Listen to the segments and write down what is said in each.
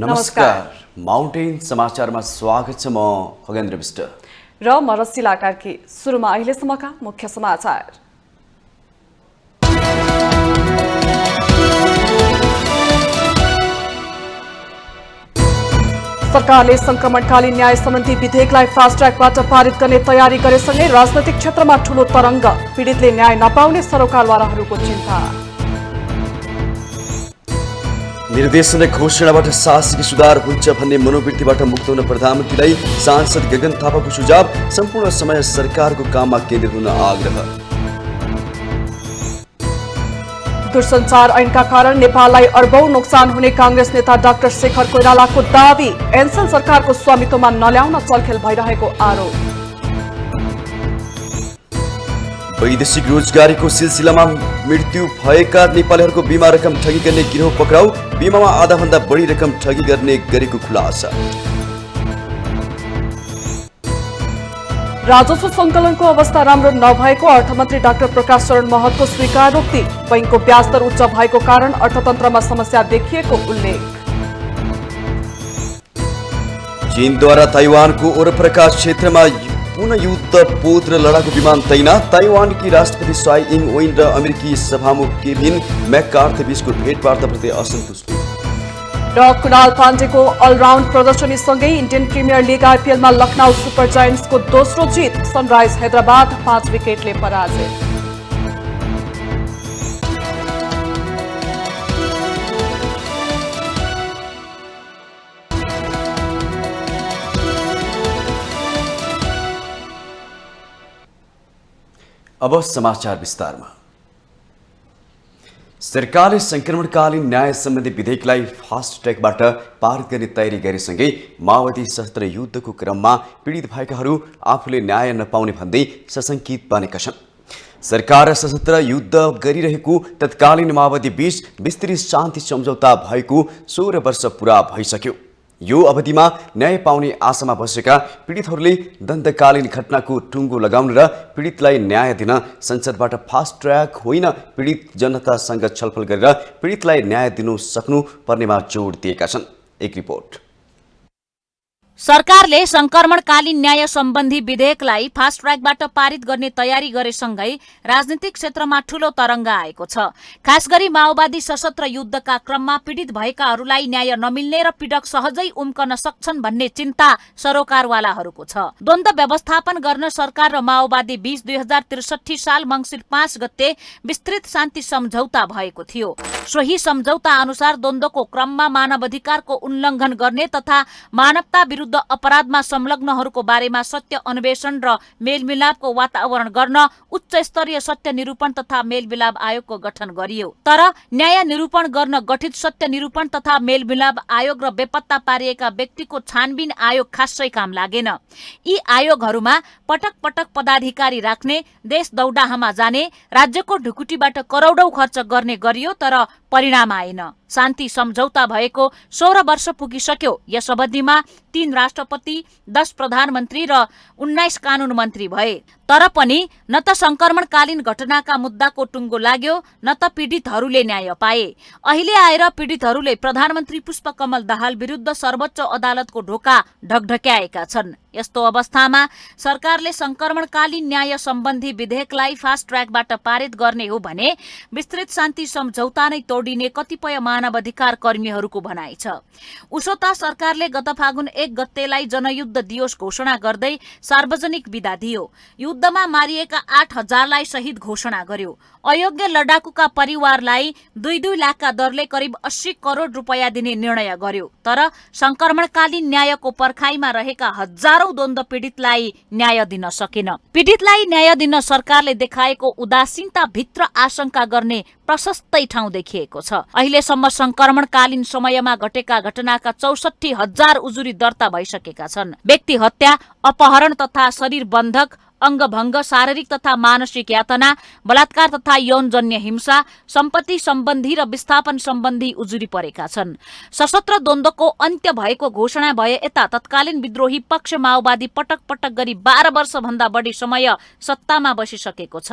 नमस्कार माउन्टेन समाचारमा स्वागत छ। म खगेन्द्र विष्ट र म रसिला कार्की। सुरुमा अहिलेसम्मका मुख्य समाचार। सरकारले संक्रमणकालीन न्याय सम्बन्धी विधेयकलाई फास्ट ट्र्याकबाट पारित गर्ने तयारी गरेसँगै राजनैतिक क्षेत्रमा ठूलो तरंग। पीडितले न्याय नपाउने सरोकारवालाहरूको चिन्ता। निर्देशन र घोषणाबाट साहसिक सुधार हुन्छ भन्ने मनोवृत्तिबाट मुक्त हुन प्रधानमन्त्रीलाई सांसद गगन थापाको सुझाव। सम्पूर्ण समय सरकारको काममा केन्द्रित हुन आग्रह। दूरसञ्चार ऐनका कारण नेपाललाई अर्बौं नोक्सान हुने कांग्रेस नेता डाक्टर शेखर कोइरालाको दावी। एनसेल सरकारको स्वामित्वमा नल्याउन चलखेल भइरहेको आरोप। वैदेशिक रोजगारीको सिलसिलामा मृत्यु भएका नेपालीहरूको बीमा रकम ठगी गर्ने गिरोह पक्राउ। बीमामा आधाभन्दा बढी रकम ठगी गर्ने गरेको खुलासा। राजस्व सङ्कलनको अवस्था राम्रो नभएको अर्थमन्त्री डाक्टर प्रकाश शरण महतको स्वीकारोक्ति। बैंकको ब्याज दर उच्च भएको कारण अर्थतन्त्रमा समस्या देखिएको उल्लेख। चीनद्वारा ताइवानको वरपरका क्षेत्रमा पुनः युद्ध पोत र लडाकु विमान तैनात। ताइवानकी राष्ट्रपति साई इङ वेन र अमेरिकी सभामुख केभिन मैकार्थ बीचको भेटवार्ताप्रति असन्तुष्टि। र कुणाल पाण्डेको अलराउन्ड प्रदर्शनीसँगै इन्डियन प्रिमियर लिग आइपिएलमा लखनऊ सुपर जायन्ट्सको दोस्रो जित। सनराइज हैदराबाद 5 विकेटले पराजित। अब समाचार विस्तारमा। सरकारले संक्रमणकालीन न्याय सम्बन्धी विधेयकलाई फास्ट ट्र्याकबाट पारित गर्ने तयारी गरेसँगै माओवादी सशस्त्र युद्धको क्रममा पीडित भएकाहरू आफूले न्याय नपाउने भन्दै सशंकित बनेका छन्। सरकार र सशस्त्र युद्ध गरिरहेको तत्कालीन माओवादी बीच विस्तृत शान्ति सम्झौता भएको 16 वर्ष पूरा भइसक्यो। यो अवधिमा न्याय पाउने आशामा बसेका पीडितहरूले दण्डकालीन घटनाको टुङ्गो लगाउन र पीडितलाई न्याय दिन संसदबाट फास्ट ट्र्याक होइन पीडित जनतासँग छलफल गरेर पीडितलाई न्याय दिनु सक्नु पर्नेमा जोड दिएका छन्। एक रिपोर्ट। सरकारले संक्रमणकालीन न्याय सम्बन्धी विधेयकलाई फास्ट ट्र्याकबाट पारित गर्ने तयारी गरेसँगै राजनीतिक क्षेत्रमा ठूलो तरंग आएको छ। खास गरी माओवादी सशस्त्र युद्धका क्रममा पीडित भएकाहरूलाई न्याय नमिल्ने र पीडक सहजै उम्कन सक्छन् भन्ने चिन्ता सरोकारवालाहरूको छ। द्वन्द्व व्यवस्थापन गर्न सरकार र माओवादी बीच 2063 साल मंसिर 5 गते विस्तृत शान्ति सम्झौता भएको थियो। सोही सम्झौता अनुसार द्वन्द्वको क्रममा मानवाधिकारको उल्लङ्घन गर्ने तथा मानवता विरुद्ध अपराधमा संलग्नहरूको बारेमा सत्य अन्वेषण र मेलमिलापको वातावरण गर्न उच्च स्तरीय सत्य निरूपण तथा मेलमिलाप आयोगको गठन गरियो। तर न्याय निरूपण गर्न गठित सत्य निरूपण तथा मेलमिलाप आयोग र बेपत्ता पारिएका व्यक्तिको छानबिन आयोग खासै काम लागेन। यी आयोगहरूमा पटक पटक पदाधिकारी राख्ने, देश दौडाहामा जाने, राज्यको ढुकुटीबाट करोडौं खर्च गर्ने गरियो तर परिणाम आएन। शान्ति सम्झौता भएको 16 वर्ष पुगिसक्यो। यस अवधिमा 3 राष्ट्रपति, 10 प्रधानमन्त्री र 19 कानून मन्त्री भए। तर पनि न त संक्रमणकालीन घटनाका मुद्दाको टुङ्गो लाग्यो न त पीडितहरूले न्याय पाए। अहिले आएर पीडितहरूले प्रधानमन्त्री पुष्पकमल दाहाल विरुद्ध सर्वोच्च अदालतको ढोका ढकढक्याएका छन्। यस्तो अवस्थामा सरकारले संक्रमणकालीन न्याय सम्बन्धी विधेयकलाई फास्ट ट्र्याकबाट पारित गर्ने हो भने विस्तृत शान्ति सम्झौता नै तोडिने कतिपय मानवाधिकार कर्मीहरूको भनाइ छ। उसो त सरकारले गत फागुन 1 गतेलाई जनयुद्ध दिवस घोषणा गर्दै सार्वजनिक विदा दियो। युद्धमा मारिएका 8000लाई शहीद घोषणा गर्यो। अयोग्य लडाकुका परिवारलाई 2-2 लाखका दरले करिब 80 करोड रुपैयाँ दिने निर्णय गर्यो। तर संक्रमणकालीन न्यायको पर्खाइमा रहेका हजारौं द्वन्द्व पीडितलाई न्याय दिन सकेन। पीडितलाई न्याय दिन सरकारले देखाएको उदासीनता भित्र आशंका गर्ने प्रशस्तै ठाउँ देखिएको छ। अहिलेसम्म संक्रमणकालीन समयमा घटेका घटनाका 64,000 उजुरी दर्ता भइसकेका छन्। व्यक्ति हत्या, अपहरण तथा शरीर बन्धक, अङ्गभङ्ग, शारीरिक तथा मानसिक यातना, बलात्कार तथा यौनजन्य हिंसा, सम्पत्ति सम्बन्धी र विस्थापन सम्बन्धी उजुरी परेका छन्। सशस्त्र द्वन्द्वको अन्त्य भएको घोषणा भए यता तत्कालीन विद्रोही पक्ष माओवादी पटक पटक गरी 12 वर्षभन्दा बढी समय सत्तामा बसिसकेको छ।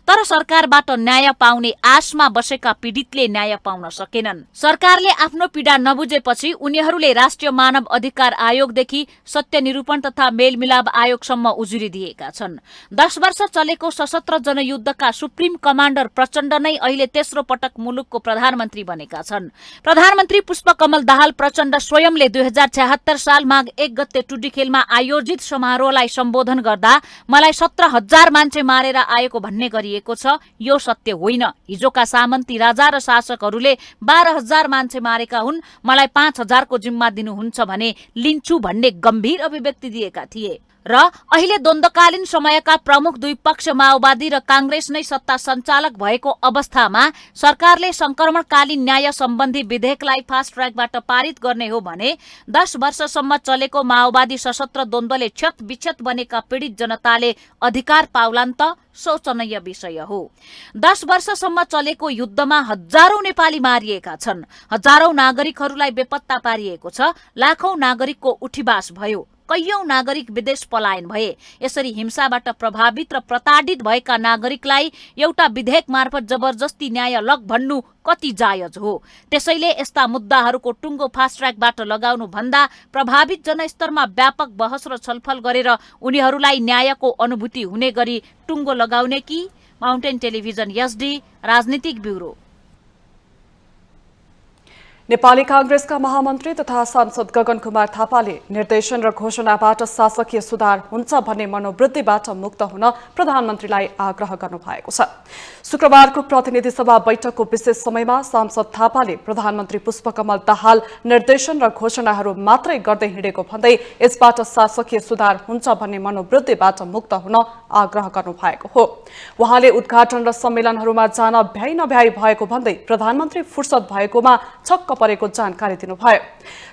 तर सरकारबाट न्याय पाउने आशमा बसेका पीडितले न्याय पाउन सकेनन्। सरकारले आफ्नो पीडा नबुझेपछि उनीहरूले राष्ट्रिय मानव अधिकार आयोगदेखि सत्य निरूपण तथा मेलमिलाप आयोगसम्म उजुरी दिएका छन्। 10 वर्ष चलेको सशस्त्र जनयुद्धका सुप्रिम कमाण्डर प्रचण्ड नै अहिले तेस्रो पटक मुलुकको प्रधानमन्त्री बनेका छन्। प्रधानमन्त्री पुष्पकमल दाहाल प्रचण्ड स्वयंले 2076 साल माघ 1 गते टुडीखेलमा आयोजित समारोहलाई सम्बोधन गर्दा मलाई 17,000 मान्छे मारेर आएको भन्ने गरिएको छ। यो सत्य होइन। हिजोका सामन्ती राजा र शासकहरूले 12,000 मान्छे मारेका हुन्, मलाई 5,000 को जिम्मा दिनुहुन्छ भने लिन्छु भन्ने गम्भीर अभिव्यक्ति दिएका थिए। र अहिले द्वन्द्वकालीन समयका प्रमुख दुई पक्ष माओवादी र कांग्रेस नै सत्ता सञ्चालक भएको अवस्थामा सरकारले संक्रमणकालीन न्याय सम्बन्धी विधेयकलाई फास्ट ट्र्याकबाट पारित गर्ने हो भने 10 वर्षसम्म चलेको माओवादी सशस्त्र द्वन्द्वले क्षत विक्षत बनेका पीडित जनताले अधिकार पाउलान् त शोचनीय विषय हो। 10 वर्षसम्म चलेको युद्धमा हजारौं नेपाली मारिएका छन्, हजारौं नागरिकहरूलाई बेपत्ता पारिएको छ, लाखौं नागरिकको उठीबास भयो, कैयौं नागरिक विदेश पलायन भए। यसरी हिंसाबाट प्रभावित र प्रताडित भएका नागरिकलाई एउटा विधेयक मार्फत जबरजस्ती न्याय लग भन्नु कति जायज हो। त्यसैले यस्ता मुद्दाहरूको टुङ्गो फास्ट ट्र्याकबाट लगाउनु भन्दा प्रभावित जनस्तरमा व्यापक बहस र छलफल गरेर उनीहरूलाई न्यायको अनुभूति हुने गरी टुङ्गो लगाउने कि। माउन्टेन टेलिभिजन एसडी राजनीतिक ब्युरो। नेपाली कांग्रेसका महामन्त्री तथा सांसद गगन कुमार थापाले निर्देशन र घोषणाबाट शासकीय सुधार हुन्छ भन्ने मनोवृत्तिबाट मुक्त हुन प्रधानमन्त्रीलाई आग्रह गर्नु भएको छ। शुक्रबारको प्रतिनिधि सभा बैठकको विशेष समयमा सांसद थापाले प्रधानमन्त्री पुष्पकमल दाहाल निर्देशन र घोषणाहरू मात्रै गर्दै हिँडेको भन्दै यसबाट शासकीय सुधार हुन्छ भन्ने मनोवृत्तिबाट मुक्त हुन आग्रह गर्नु भएको हो। उहाँले उद्घाटन र सम्मेलनहरूमा जान भ्याइ नभ्याइ भएको भन्दै प्रधानमन्त्री फुर्सद भएकोमा छक्क परेको जानकारी दिनुभयो।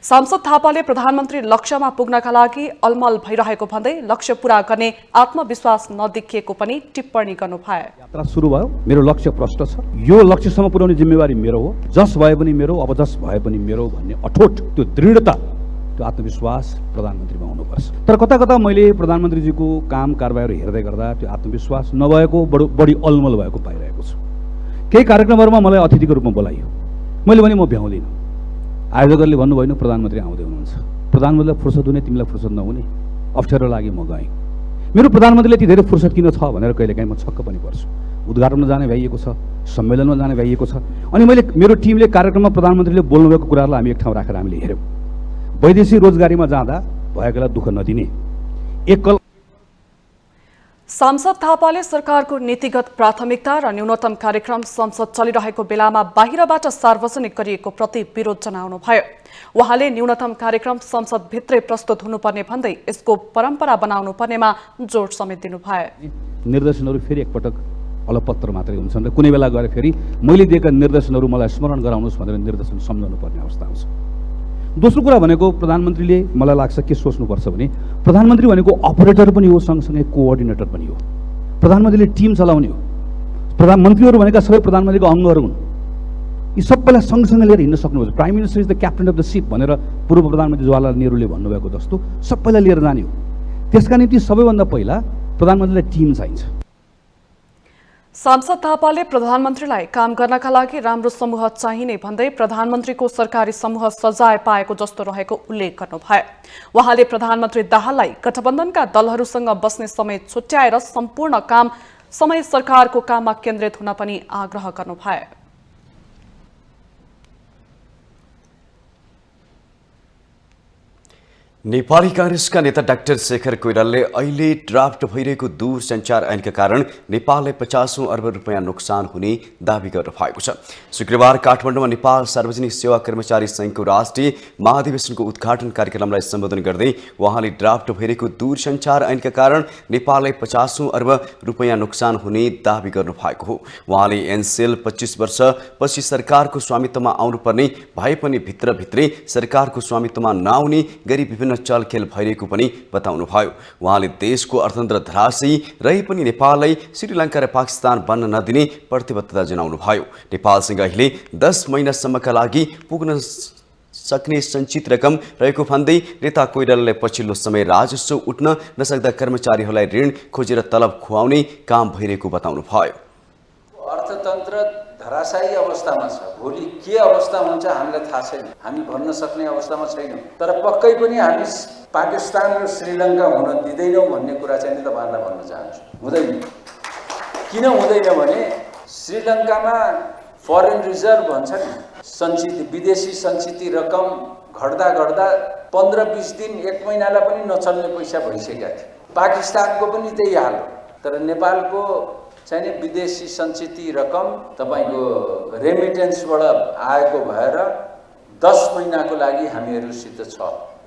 सांसद थापाले प्रधानमन्त्री लक्ष्यमा पुग्नका लागि अलमल भइरहेको भन्दै लक्ष्य पूरा गर्ने आत्मविश्वास नदेखिएको पनि टिप्पणी गर्नुभयो। यात्रा सुरु भयो, मेरो लक्ष्य प्रष्ट छ, यो लक्ष्यसम्म पुर्याउने जिम्मेवारी मेरो हो, जस भए पनि मेरो, अब जस भए पनि मेरो भन्ने अठोट त्यो दृढता, त्यो आत्मविश्वास प्रधानमन्त्रीमा हुनुपर्छ। तर कता कता मैले प्रधानमन्त्रीजीको काम कारबाहीहरू हेर्दै गर्दा त्यो आत्मविश्वास नभएको बढी अलमल भएको पाइरहेको छु। केही कार्यक्रमहरूमा मलाई अतिथिको रूपमा बोलाइयो, मैले भने म भ्याउँदिनँ। आयोजकहरूले भन्नुभयो नि प्रधानमन्त्री आउँदै हुनुहुन्छ, प्रधानमन्त्रीलाई फुर्सद हुने तिमीलाई फुर्सद नहुने, अप्ठ्यारो लागि म गएँ। मेरो प्रधानमन्त्रीले यति धेरै फुर्सद किन छ भनेर कहिलेकाहीँ म छक्क पनि पर्छु। उद्घाटनमा जाने भइएको छ, सम्मेलनमा जाने भइएको छ, अनि मेरो टिमले कार्यक्रममा प्रधानमन्त्रीले बोल्नुभएको कुराहरूलाई हामी एक ठाउँ राखेर हामीले हेऱ्यौँ। वैदेशिक रोजगारीमा जाँदा भएकोलाई दुःख नदिने, एकल। सांसद थापाले सरकारको नीतिगत प्राथमिकता र न्यूनतम कार्यक्रम संसद चलिरहेको बेलामा बाहिरबाट सार्वजनिक गरिएको प्रति विरोध जनाउनु भयो। उहाँले न्यूनतम कार्यक्रम संसदभित्रै प्रस्तुत हुनुपर्ने भन्दै यसको परम्परा बनाउनु पर्नेमा जोड समेत दिनुभयो। निर्देशनहरू फेरि एकपटक अलपत्र मात्रै हुन्छन् र कुनै बेला गएर फेरि मैले दिएका निर्देशनहरू मलाई स्मरण गराउनुहोस् भनेर निर्देशन सम्झाउनु पर्ने अवस्था आउँछ। दोस्रो कुरा भनेको प्रधानमन्त्रीले मलाई लाग्छ के सोच्नुपर्छ भने प्रधानमन्त्री भनेको अपरेटर पनि हो, सँगसँगै कोअर्डिनेटर पनि हो। प्रधानमन्त्रीले टिम चलाउने हो। प्रधानमन्त्रीहरू भनेका सबै प्रधानमन्त्रीको अङ्गहरू हुन्। यी सबैलाई सँगसँगै लिएर हिँड्न सक्नुपर्छ। Prime minister is the captain of the सिप भनेर पूर्व प्रधानमन्त्री जवाहरलाल नेहरूले भन्नुभएको जस्तो सबैलाई लिएर जाने हो। त्यसका निम्ति सबैभन्दा पहिला प्रधानमन्त्रीलाई टिम चाहिन्छ। सांसद थापाले प्रधानमन्त्रीलाई काम गर्नका लागि राम्रो समूह चाहिने भन्दै प्रधानमन्त्रीको सरकारी समूह सजाय पाएको जस्तो रहेको उल्लेख गर्नुभयो। उहाँले प्रधानमन्त्री दाहाललाई गठबन्धनका दलहरूसँग बस्ने समय छुट्याएर सम्पूर्ण काम समय सरकारको काममा केन्द्रित हुन पनि आग्रह गर्नुभयो। नेपाली कांग्रेसका नेता डाक्टर शेखर कोइरालाले अहिले ड्राफ्ट भइरहेको दूरसञ्चार ऐनका कारण नेपाललाई 50 अर्ब रुपियाँ नोक्सान हुने दावी गर्नु भएको छ। शुक्रबार काठमाडौँमा नेपाल सार्वजनिक सेवा कर्मचारी संघको राष्ट्रिय महाधिवेशनको उद्घाटन कार्यक्रमलाई सम्बोधन गर्दै उहाँले ड्राफ्ट भइरहेको दूरसञ्चार ऐनका कारण नेपाललाई 50 अर्ब रुपियाँ नोक्सान हुने दावी गर्नु भएको हो। उहाँले एनसेल 25 वर्षपछि सरकारको स्वामित्वमा आउनुपर्ने भए पनि भित्रभित्रै सरकारको स्वामित्वमा नआउने गरी विभिन्न विभिन्न चलखेल भइरहेको पनि बताउनुभयो। उहाँले देशको अर्थतन्त्र धराशायी रहे पनि नेपाललाई श्रीलङ्का र पाकिस्तान बन्न नदिने प्रतिबद्धता जनाउनुभयो। नेपालसँग अहिले 10 महिनासम्मका लागि पुग्न सक्ने सञ्चित रकम रहेको भन्दै नेता कोइरालाले पछिल्लो समय राजस्व उठ्न नसक्दा कर्मचारीहरूलाई ऋण खोजेर तलब खुवाउने काम भइरहेको बताउनुभयो। अर्थतन्त्र धराशायी अवस्थामा छ। भोलि के अवस्था हुन्छ हामीलाई थाहा छैन, हामी भन्न सक्ने अवस्थामा छैनौँ। तर पक्कै पनि हामी पाकिस्तान र श्रीलङ्का हुन दिँदैनौँ भन्ने कुरा चाहिँ तपाईँहरूलाई भन्न चाहन्छु। हुँदैन। किन हुँदैन भने श्रीलङ्कामा फरेन रिजर्भ भन्छ नि, सञ्चित विदेशी सञ्चित रकम घट्दा घट्दा 15-20 दिन 1 महिनालाई पनि नचल्ने पैसा भइसकेका थिए। पाकिस्तानको पनि त्यही हाल हो। तर नेपालको चाहिँ विदेशी सञ्चित रकम तपाईँको रेमिटेन्सबाट आएको भएर 10 महिनाको लागि हामीहरूसित छ।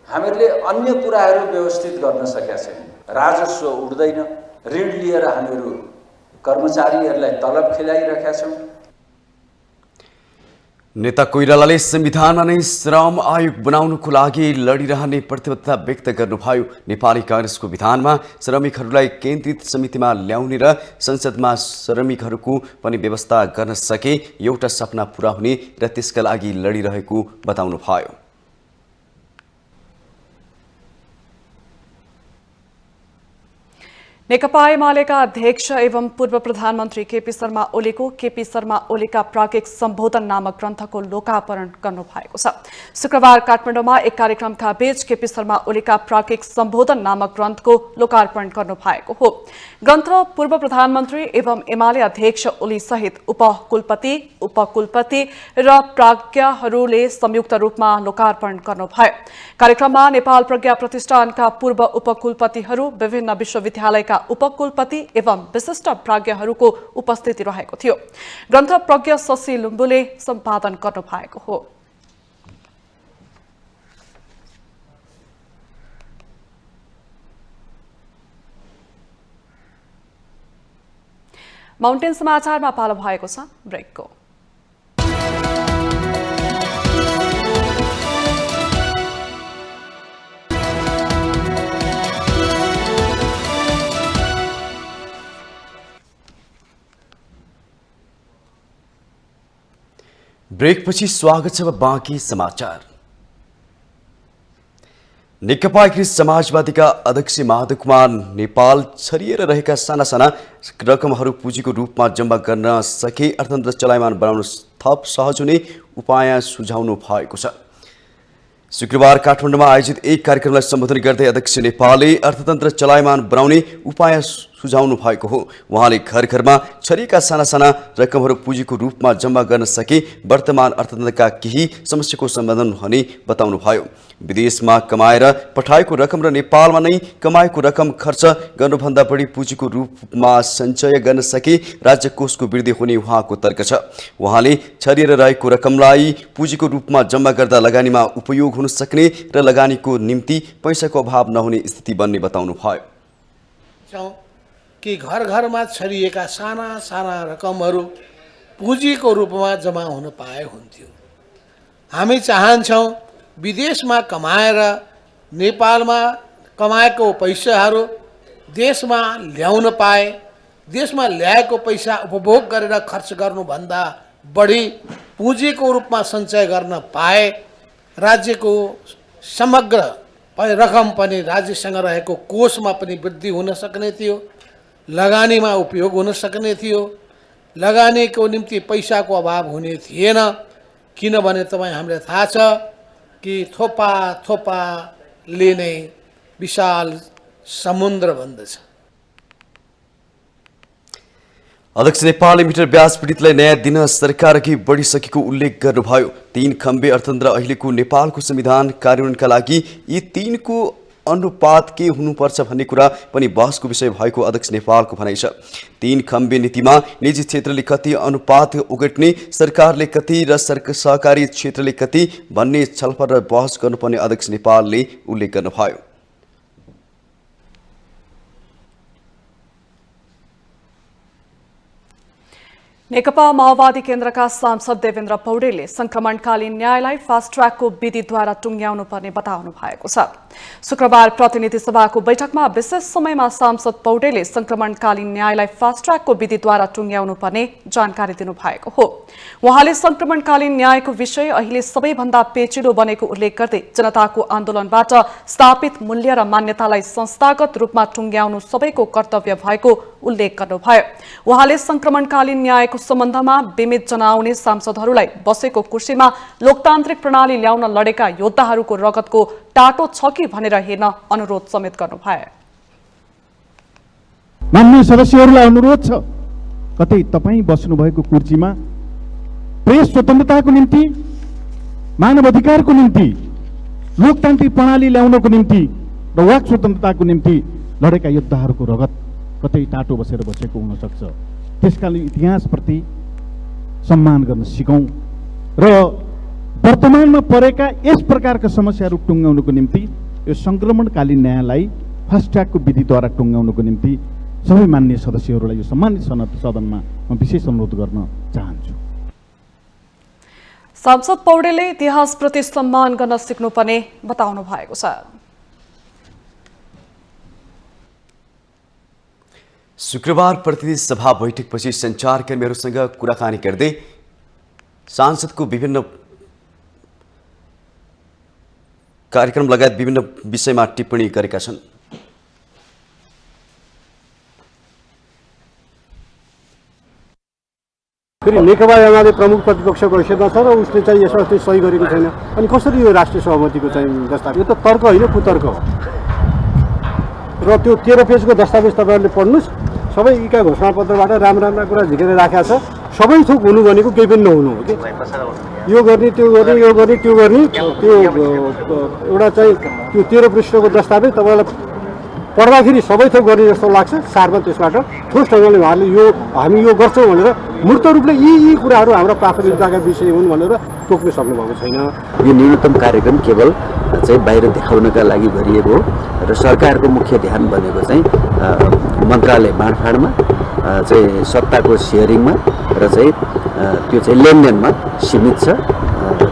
हामीहरूले अन्य कुराहरू व्यवस्थित गर्न सकेका छैनौँ। राजस्व उठ्दैन, ऋण लिएर हामीहरू कर्मचारीहरूलाई तलब खेलाइरहेका छौँ। नेता कोइरालाले संविधानमा नै श्रम आयोग बनाउनुको लागि लडिरहने प्रतिबद्धता व्यक्त गर्नुभयो। नेपाली कांग्रेसको विधानमा श्रमिकहरूलाई केन्द्रित समितिमा ल्याउने र संसदमा श्रमिकहरूको पनि व्यवस्था गर्न सके एउटा सपना पूरा हुने र त्यसका लागि लडिरहेको बताउनुभयो। नेकपा एमालेका अध्यक्ष एवं पूर्व प्रधानमन्त्री केपी शर्मा ओलीको केपी शर्मा ओलीका प्राज्ञिक सम्बोधन नामक ग्रन्थको लोकार्पण गर्नुभएको छ। शुक्रबार काठमाडौँमा एक कार्यक्रमका बीच केपी शर्मा ओलीका प्राज्ञिक सम्बोधन नामक ग्रन्थको लोकार्पण गर्नुभएको हो। ग्रन्थ पूर्व प्रधानमन्त्री एवं एमाले अध्यक्ष ओली सहित उपकुलपति र प्राज्ञहरूले संयुक्त रूपमा लोकार्पण गर्नुभयो। कार्यक्रममा नेपाल प्रज्ञा प्रतिष्ठानका पूर्व उपकुलपतिहरू, विभिन्न विश्वविद्यालयका उपकुलपति एवं विशिष्ट प्राज्ञहरूको उपस्थिति रहेको थियो। ग्रन्थ प्रज्ञ शशि लुम्बुले सम्पादन गर्नुभएको हो। माउन्टेन समाचारमा पालो भएको छ ब्रेकको। ब्रेकपछि स्वागत छ बाँकी समाचार। नेकपा एकीकृत समाजवादीका अध्यक्ष माधव कुमार नेपाल छरिएर रहेका साना साना रकमहरू पुँजीको रूपमा जम्मा गर्न सके अर्थतन्त्र चलायमान बनाउन थप सहज हुने उपाय सुझाउनु भएको छ। शुक्रबार काठमाडौँमा आयोजित एक कार्यक्रमलाई सम्बोधन गर्दै अध्यक्ष नेपालले अर्थतन्त्र चलायमान बनाउने उपाय सुझाउनु भएको हो। उहाँले घर घरमा छरिएका साना साना रकमहरू पुँजीको रूपमा जम्मा गर्न सके वर्तमान अर्थतन्त्रका केही समस्याको समाधान हुने बताउनुभयो। विदेशमा कमाएर पठाएको रकम र नेपालमा नै कमाएको रकम खर्च गर्नुभन्दा बढी पुँजीको रूपमा सञ्चय गर्न सके राज्य कोषको वृद्धि हुने उहाँको तर्क छ। उहाँले छरिएर रहेको रकमलाई पुँजीको रूपमा जम्मा गर्दा लगानीमा उपयोग हुन सक्ने र लगानीको निम्ति पैसाको अभाव नहुने स्थिति बन्ने बताउनुभयो। कि घर घरमा छरिएका साना साना रकमहरू पुँजीको रूपमा जम्मा हुन पाए हुन्थ्यो। हामी चाहन्छौँ विदेशमा कमाएर नेपालमा कमाएको पैसाहरू देशमा ल्याउन पाए, देशमा ल्याएको पैसा उपभोग गरेर खर्च गर्नुभन्दा बढी पुँजीको रूपमा सञ्चय गर्न पाए राज्यको समग्र रकम पनि राज्यसँग रहेको कोषमा पनि वृद्धि हुन सक्ने थियो, लगानीमा उपयोग हुन सक्ने थियो, लगानीको निम्ति पैसाको अभाव हुने थिएन। किनभने तपाईँ हामीलाई थाहा छ कि थोपा थोपाले नै विशाल समुद्र बन्दछ। अध्यक्ष नेपालले मिटर ब्याज पीडितलाई न्याय दिन सरकार अघि बढिसकेको उल्लेख गर्नुभयो। 3 खम्बे अर्थतन्त्र अहिलेको नेपालको संविधान कार्यान्वयनका लागि यी 3को अनुपात के हुनुपर्छ भन्ने कुरा पनि बहसको विषय भएको अध्यक्ष नेपालको भनाइ छ। 3 खम्बे नीतिमा निजी क्षेत्रले कति अनुपात ओगट्ने, सरकारले कति र सहकारी क्षेत्रले कति भन्ने छलफल र बहस गर्नुपर्ने अध्यक्ष नेपालले उल्लेख गर्नुभयो। नेकपा माओवादी केन्द्रका सांसद देवेन्द्र पौडेलले संक्रमणकालीन न्यायलाई फास्ट ट्र्याकको विधिद्वारा टुङ्ग्याउनु पर्ने बताउनु भएको छ। शुक्रबार प्रतिनिधि सभाको बैठकमा विशेष समयमा सांसद पौडेलले संक्रमणकालीन न्यायलाई फास्ट ट्र्याकको विधिद्वारा टुङ्ग्याउनु पर्ने जानकारी दिनुभएको हो। उहाँले संक्रमणकालीन न्यायको विषय अहिले सबैभन्दा पेचिलो बनेको उल्लेख गर्दै जनताको आन्दोलनबाट स्थापित मूल्य र मान्यतालाई संस्थागत रूपमा टुङ्ग्याउनु सबैको कर्तव्य भएको उल्लेख गर्नुभयो। उहाँले संक्रमणकालीन न्यायको सम्बन्धमा बिमित जनाउने सांसदहरूलाई बसेको कुर्सीमा लोकतान्त्रिक प्रणाली ल्याउन लडेका योद्धाहरूको रगतको टाटो छ कि भनेर हेर्न अनुरोध समेत गर्नुभयो। मान्य सदस्यहरूलाई अनुरोध छ, कतै तपाईँ बस्नुभएको कुर्सीमा प्रेस स्वतन्त्रताको निम्ति, मानव अधिकारको निम्ति, लोकतान्त्रिक प्रणाली ल्याउनको निम्ति र वाक स्वतन्त्रताको निम्ति लडेका योद्धाहरूको रगत कतै टाटो बसेर बसेको हुन सक्छ। त्यसकारण इतिहासप्रति सम्मान गर्न सिकौं र वर्तमानमा परेका यस प्रकारका समस्याहरू टुङ्ग्याउनको निम्ति यो संक्रमणकालीन न्यायलाई फास्ट ट्र्याकको विधिद्वारा टुङ्ग्याउनको निम्ति सबै मान्य सदस्यहरूलाई यो सम्मानित सदनमा म विशेष अनुरोध गर्न चाहन्छु। सांसद पौडेलले इतिहासप्रति सम्मान गर्न सिक्नुपर्ने बताउनु भएको छ। शुक्रबार प्रतिनिधि सभा बैठकपछि सञ्चारकर्मीहरूसँग कुराकानी गर्दै सांसदको विभिन्न कार्यक्रम लगायत विभिन्न विषयमा टिप्पणी गरेका छन्। फेरि नेकपा एमाले प्रमुख प्रतिपक्षको हैसियतमा छ र उसले चाहिँ यसमा चाहिँ सही गरेको छैन, अनि कसरी यो राष्ट्रिय सहमतिको चाहिँ दस्तावेज, यो त तर्क होइन कुतर्क हो। र त्यो 13 पेजको दस्तावेज तपाईँहरूले पढ्नुहोस्, सबै यीका घोषणापत्रबाट राम्रा कुरा झिकेर राखेको छ। सबै थोक हुनु भनेको केही पनि नहुनु हो कि यो गर्ने त्यो गर्ने यो गर्ने त्यो गर्ने, त्यो एउटा चाहिँ त्यो 13 पृष्ठको दस्तावेज तपाईँलाई पढ्दाखेरि सबै थोक गर्ने जस्तो लाग्छ। सारमा त्यसबाट ठोस ढङ्गले उहाँले यो हामी यो गर्छौँ भनेर मूर्त रूपले यी कुराहरू हाम्रो प्राथमिकताका विषय हुन् भनेर तोक्न सक्नुभएको छैन। यो न्यूनतम कार्यक्रम केवल चाहिँ बाहिर देखाउनका लागि गरिएको हो र सरकारको मुख्य ध्यान भनेको चाहिँ मन्त्रालय बाँडफाँडमा चाहिँ सत्ताको सेयरिङमा र चाहिँ त्यो चाहिँ लेनदेनमा सीमित छ।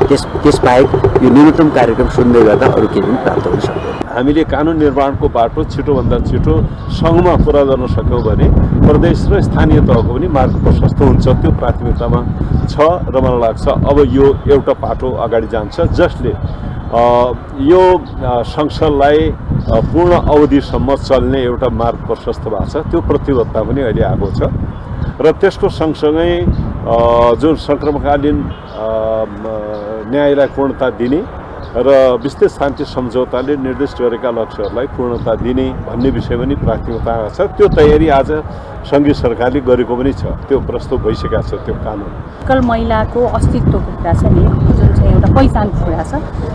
त्यसबाहेक यो न्यूनतम कार्यक्रम सुन्दै गर्दा अरू केही पनि प्राप्त हुन सक्दैन। हामीले कानुन निर्माणको बाटो छिटोभन्दा छिटो सङ्घमा पुरा गर्न सक्यौँ भने प्रदेश र स्थानीय तहको पनि मार्ग प्रशस्त हुन्छ। त्यो प्राथमिकतामा छ र मलाई लाग्छ अब यो एउटा पाटो अगाडि जान्छ जसले यो संसदलाई पूर्ण अवधिसम्म चल्ने एउटा मार्ग प्रशस्त भएको छ। त्यो प्रतिबद्धता पनि अहिले आएको छ र त्यसको सँगसँगै जुन संक्रमणकालीन न्यायलाई पूर्णता दिने र विस्तृत शान्ति सम्झौताले निर्दिष्ट गरेका लक्ष्यहरूलाई पूर्णता दिने भन्ने विषय पनि प्राथमिकता छ। त्यो तयारी आज सङ्घीय सरकारले गरेको पनि छ, त्यो प्रस्तुत भइसकेको छ। त्यो कानुन कल महिलाको अस्तित्वको कुरा छ नि, जुन चाहिँ एउटा पहिचानको कुरा छ,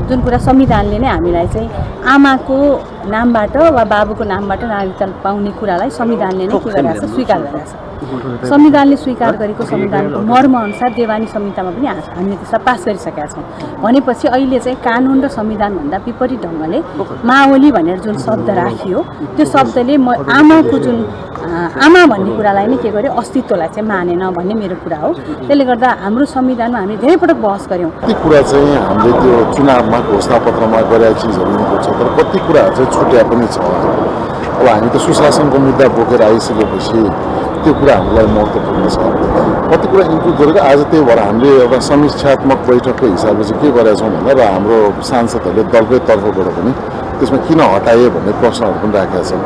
जुन कुरा संविधानले नै हामीलाई चाहिँ आमाको नामबाट वा बाबुको नामबाट नागरिकता पाउने कुरालाई संविधानले नै के गरेको छ, स्वीकार गरेको छ। संविधानले स्वीकार गरेको संविधानको मर्म अनुसार देवानी संहितामा पनि हामीले त्यसलाई पास गरिसकेका छौँ। भनेपछि अहिले चाहिँ कानुन र संविधानभन्दा विपरीत ढङ्गले माओली भनेर जुन शब्द राखियो, त्यो शब्दले आमाको जुन आमा भन्ने कुरालाई नै के गर्यो, अस्तित्वलाई चाहिँ मानेन भन्ने मेरो कुरा हो। त्यसले गर्दा हाम्रो संविधानमा हामीले धेरै पटक बहस गऱ्यौँ। कति कुरा चाहिँ हामीले त्यो चुनावमा घोषणापत्रमा गरेका चिजहरू हुनुपर्छ, तर कति कुराहरू चाहिँ छुट्या पनि छ। अब हामी त सुशासनको मुद्दा बोकेर आइसकेपछि त्यो कुरा हामीलाई महत्त्वपूर्ण छ। कति कुरा इन्क्लुड गरेर आज त्यही भएर हामीले एउटा समीक्षात्मक बैठकको हिसाबले चाहिँ के गरेका छौँ भनेर हाम्रो सांसदहरूले दलकै तर्फबाट पनि त्यसमा किन हटाए भन्ने प्रश्नहरू पनि राखेका छन्।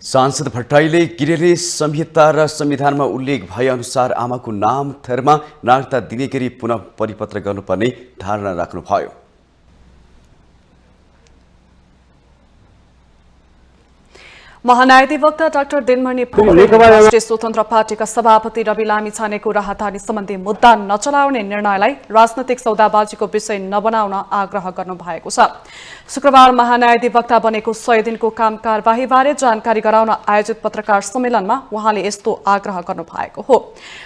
सांसद भट्टराईले गिरेले संहिता र संविधानमा उल्लेख भएअनुसार आमाको नाम थरमा नागरिकता दिने गरी पुनः परिपत्र गर्नुपर्ने धारणा राख्नुभयो। महान्यायाधिवक्ता डाक्टर दिनमणि पौडेलले राष्ट्रिय स्वतन्त्र पार्टीका सभापति रवि लामिछानेको राहदानी सम्बन्धी मुद्दा नचलाउने निर्णयलाई राजनैतिक सौदाबाजीको विषय नबनाउन आग्रह गर्नु भएको छ। शुक्रबार महान्यायाधिवक्ता बनेको 100 दिनको काम कारबाहीबारे जानकारी गराउन आयोजित पत्रकार सम्मेलनमा उहाँले यस्तो आग्रह गर्नु भएको हो।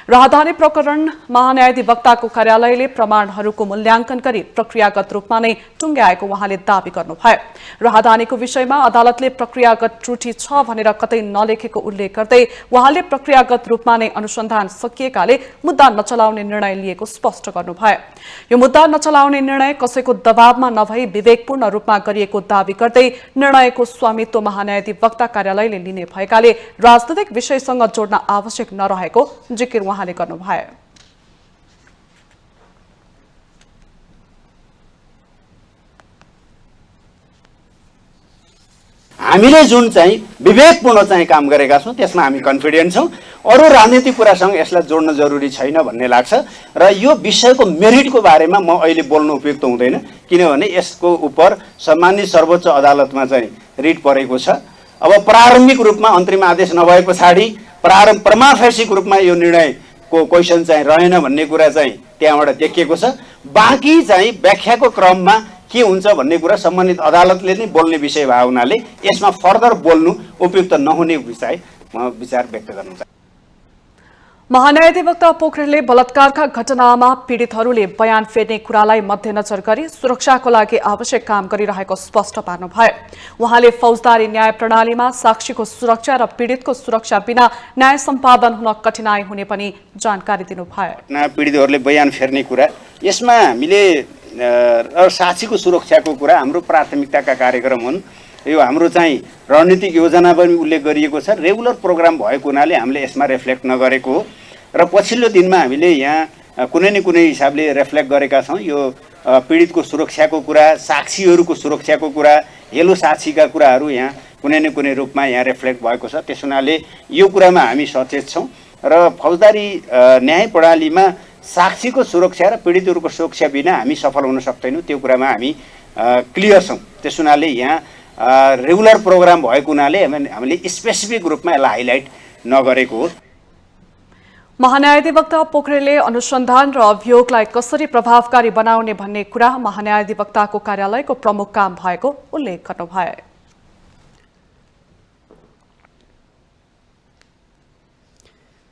राहदानी प्रकरण महान्यायाधिवक्ताको कार्यालयले प्रमाणहरूको मूल्याङ्कन गरी प्रक्रियागत रूपमा नै टुङ्ग्याएको उहाँले दावी गर्नुभयो। राहदानीको विषयमा अदालतले प्रक्रियागत त्रुटि छ भनेर कतै नलेखेको उल्लेख गर्दै उहाँले प्रक्रियागत रूपमा नै अनुसन्धान सकिएकाले मुद्दा नचलाउने निर्णय लिएको स्पष्ट गर्नुभयो। यो मुद्दा नचलाउने निर्णय कसैको दबावमा नभई विवेकपूर्ण रूपमा गरिएको दावी गर्दै निर्णयको स्वामित्व महान्यायाधिवक्ता कार्यालयले लिने भएकाले राजनीतिक विषयसँग जोड्न आवश्यक नरहेको जिकिर उहाँले गर्नुभयो। हामीले जुन चाहिँ विवेकपूर्ण चाहिँ काम गरेका छौँ त्यसमा हामी कन्फिडेन्ट छौँ। अरू राजनीतिक कुरासँग यसलाई जोड्न जरुरी छैन भन्ने लाग्छ र यो विषयको मेरिटको बारेमा म अहिले बोल्नु उपयुक्त हुँदैन, किनभने यसको उप सम्मानित सर्वोच्च अदालतमा चाहिँ रिट परेको छ। अब प्रारम्भिक रूपमा अन्तरिम आदेश नभए पछाडि प्रमाफेसिक रूपमा यो निर्णयको क्वेसन चाहिँ रहेन भन्ने कुरा चाहिँ त्यहाँबाट देखिएको छ। बाँकी चाहिँ व्याख्याको क्रममा के हुन्छ भन्ने कुरा सम्बन्धित अदालतले नै बोल्ने विषय भएको हुनाले यसमा फर्दर बोल्नु उपयुक्त नहुने विषय म विचार व्यक्त गर्न चाहन्छु। महान्यायाधिवक्ता पोखरेलले बलात्कारका घटनामा पीडितहरूले बयान फेर्ने कुरालाई मध्यनजर गरी सुरक्षाको लागि आवश्यक काम गरिरहेको स्पष्ट पार्नुभयो। उहाँले फौजदारी न्याय प्रणालीमा साक्षीको सुरक्षा र पीडितको सुरक्षा बिना न्याय सम्पादन हुन कठिनाई हुने पनि जानकारी दिनुभयो। पीडितहरूले बयान फेर्ने कुरा यसमा हामीले साक्षीको सुरक्षाको कुरा हाम्रो प्राथमिकताका कार्यक्रम हुन्। यो हाम्रो चाहिँ रणनीतिक योजना पनि उल्लेख गरिएको छ। रेगुलर प्रोग्राम भएको हुनाले हामीले यसमा रिफ्लेक्ट नगरेको हो र पछिल्लो दिनमा हामीले यहाँ कुनै न कुनै हिसाबले रिफ्लेक्ट गरेका छौँ। यो पीडितको सुरक्षाको कुरा, साक्षीहरूको सुरक्षाको कुरा, हेलो साक्षीका कुराहरू यहाँ कुनै न कुनै रूपमा यहाँ रिफ्लेक्ट भएको छ। त्यस हुनाले यो कुरामा हामी सचेत छौँ र फौजदारी न्याय प्रणालीमा साक्षीको सुरक्षा र पीडितहरूको सुरक्षा बिना हामी सफल हुन सक्दैनौँ, त्यो कुरामा हामी क्लियर छौँ। त्यस हुनाले यहाँ रेगुलर प्रोग्राम भएको हुनाले हामीले स्पेसिफिक रूपमा यसलाई हाइलाइट नगरेको हो। महान्यायाधिवक्ता पोखरेलले अनुसन्धान र अभियोगलाई कसरी प्रभावकारी बनाउने भन्ने कुरा महान्यायाधिवक्ताको कार्यालयको प्रमुख काम भएको उल्लेख गर्नुभयो।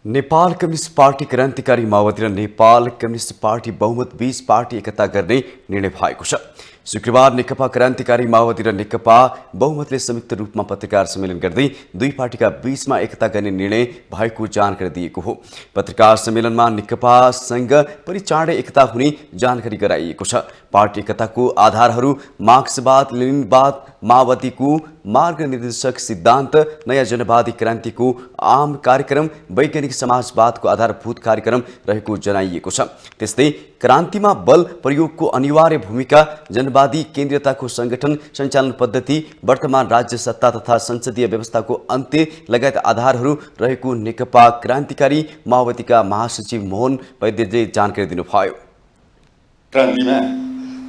नेपाल कम्युनिस्ट पार्टी क्रान्तिकारी माओवादी र नेपाल कम्युनिस्ट पार्टी बहुमत बीच पार्टी एकता गर्ने निर्णय भएको छ। शुक्रबार नेकपा क्रान्तिकारी माओवादी र नेकपा बहुमतले संयुक्त रूपमा पत्रकार सम्मेलन गर्दै दुई पार्टीका बीचमा एकता गर्ने निर्णय भएको जानकारी दिएको हो। पत्रकार सम्मेलनमा नेकपासँग पनि चाँडै एकता हुने जानकारी गराइएको छ। पार्टी एकताको आधारहरू मार्क्सवाद, लेनिनवाद, माओवादीको मार्ग निर्देशक सिद्धान्त, नयाँ जनवादी क्रान्तिको आम कार्यक्रम, वैज्ञानिक समाजवादको आधारभूत कार्यक्रम रहेको जनाइएको छ। त्यस्तै क्रान्तिमा बल प्रयोगको अनिवार्य भूमिका, जनवादी केन्द्रीयताको संगठन सञ्चालन पद्धति, वर्तमान राज्य सत्ता तथा संसदीय व्यवस्थाको अन्त्य लगायत आधारहरू रहेको नेकपा क्रान्तिकारी माओवादीका महासचिव मोहन वैद्यले जानकारी दिनुभयो। क्रान्तिमा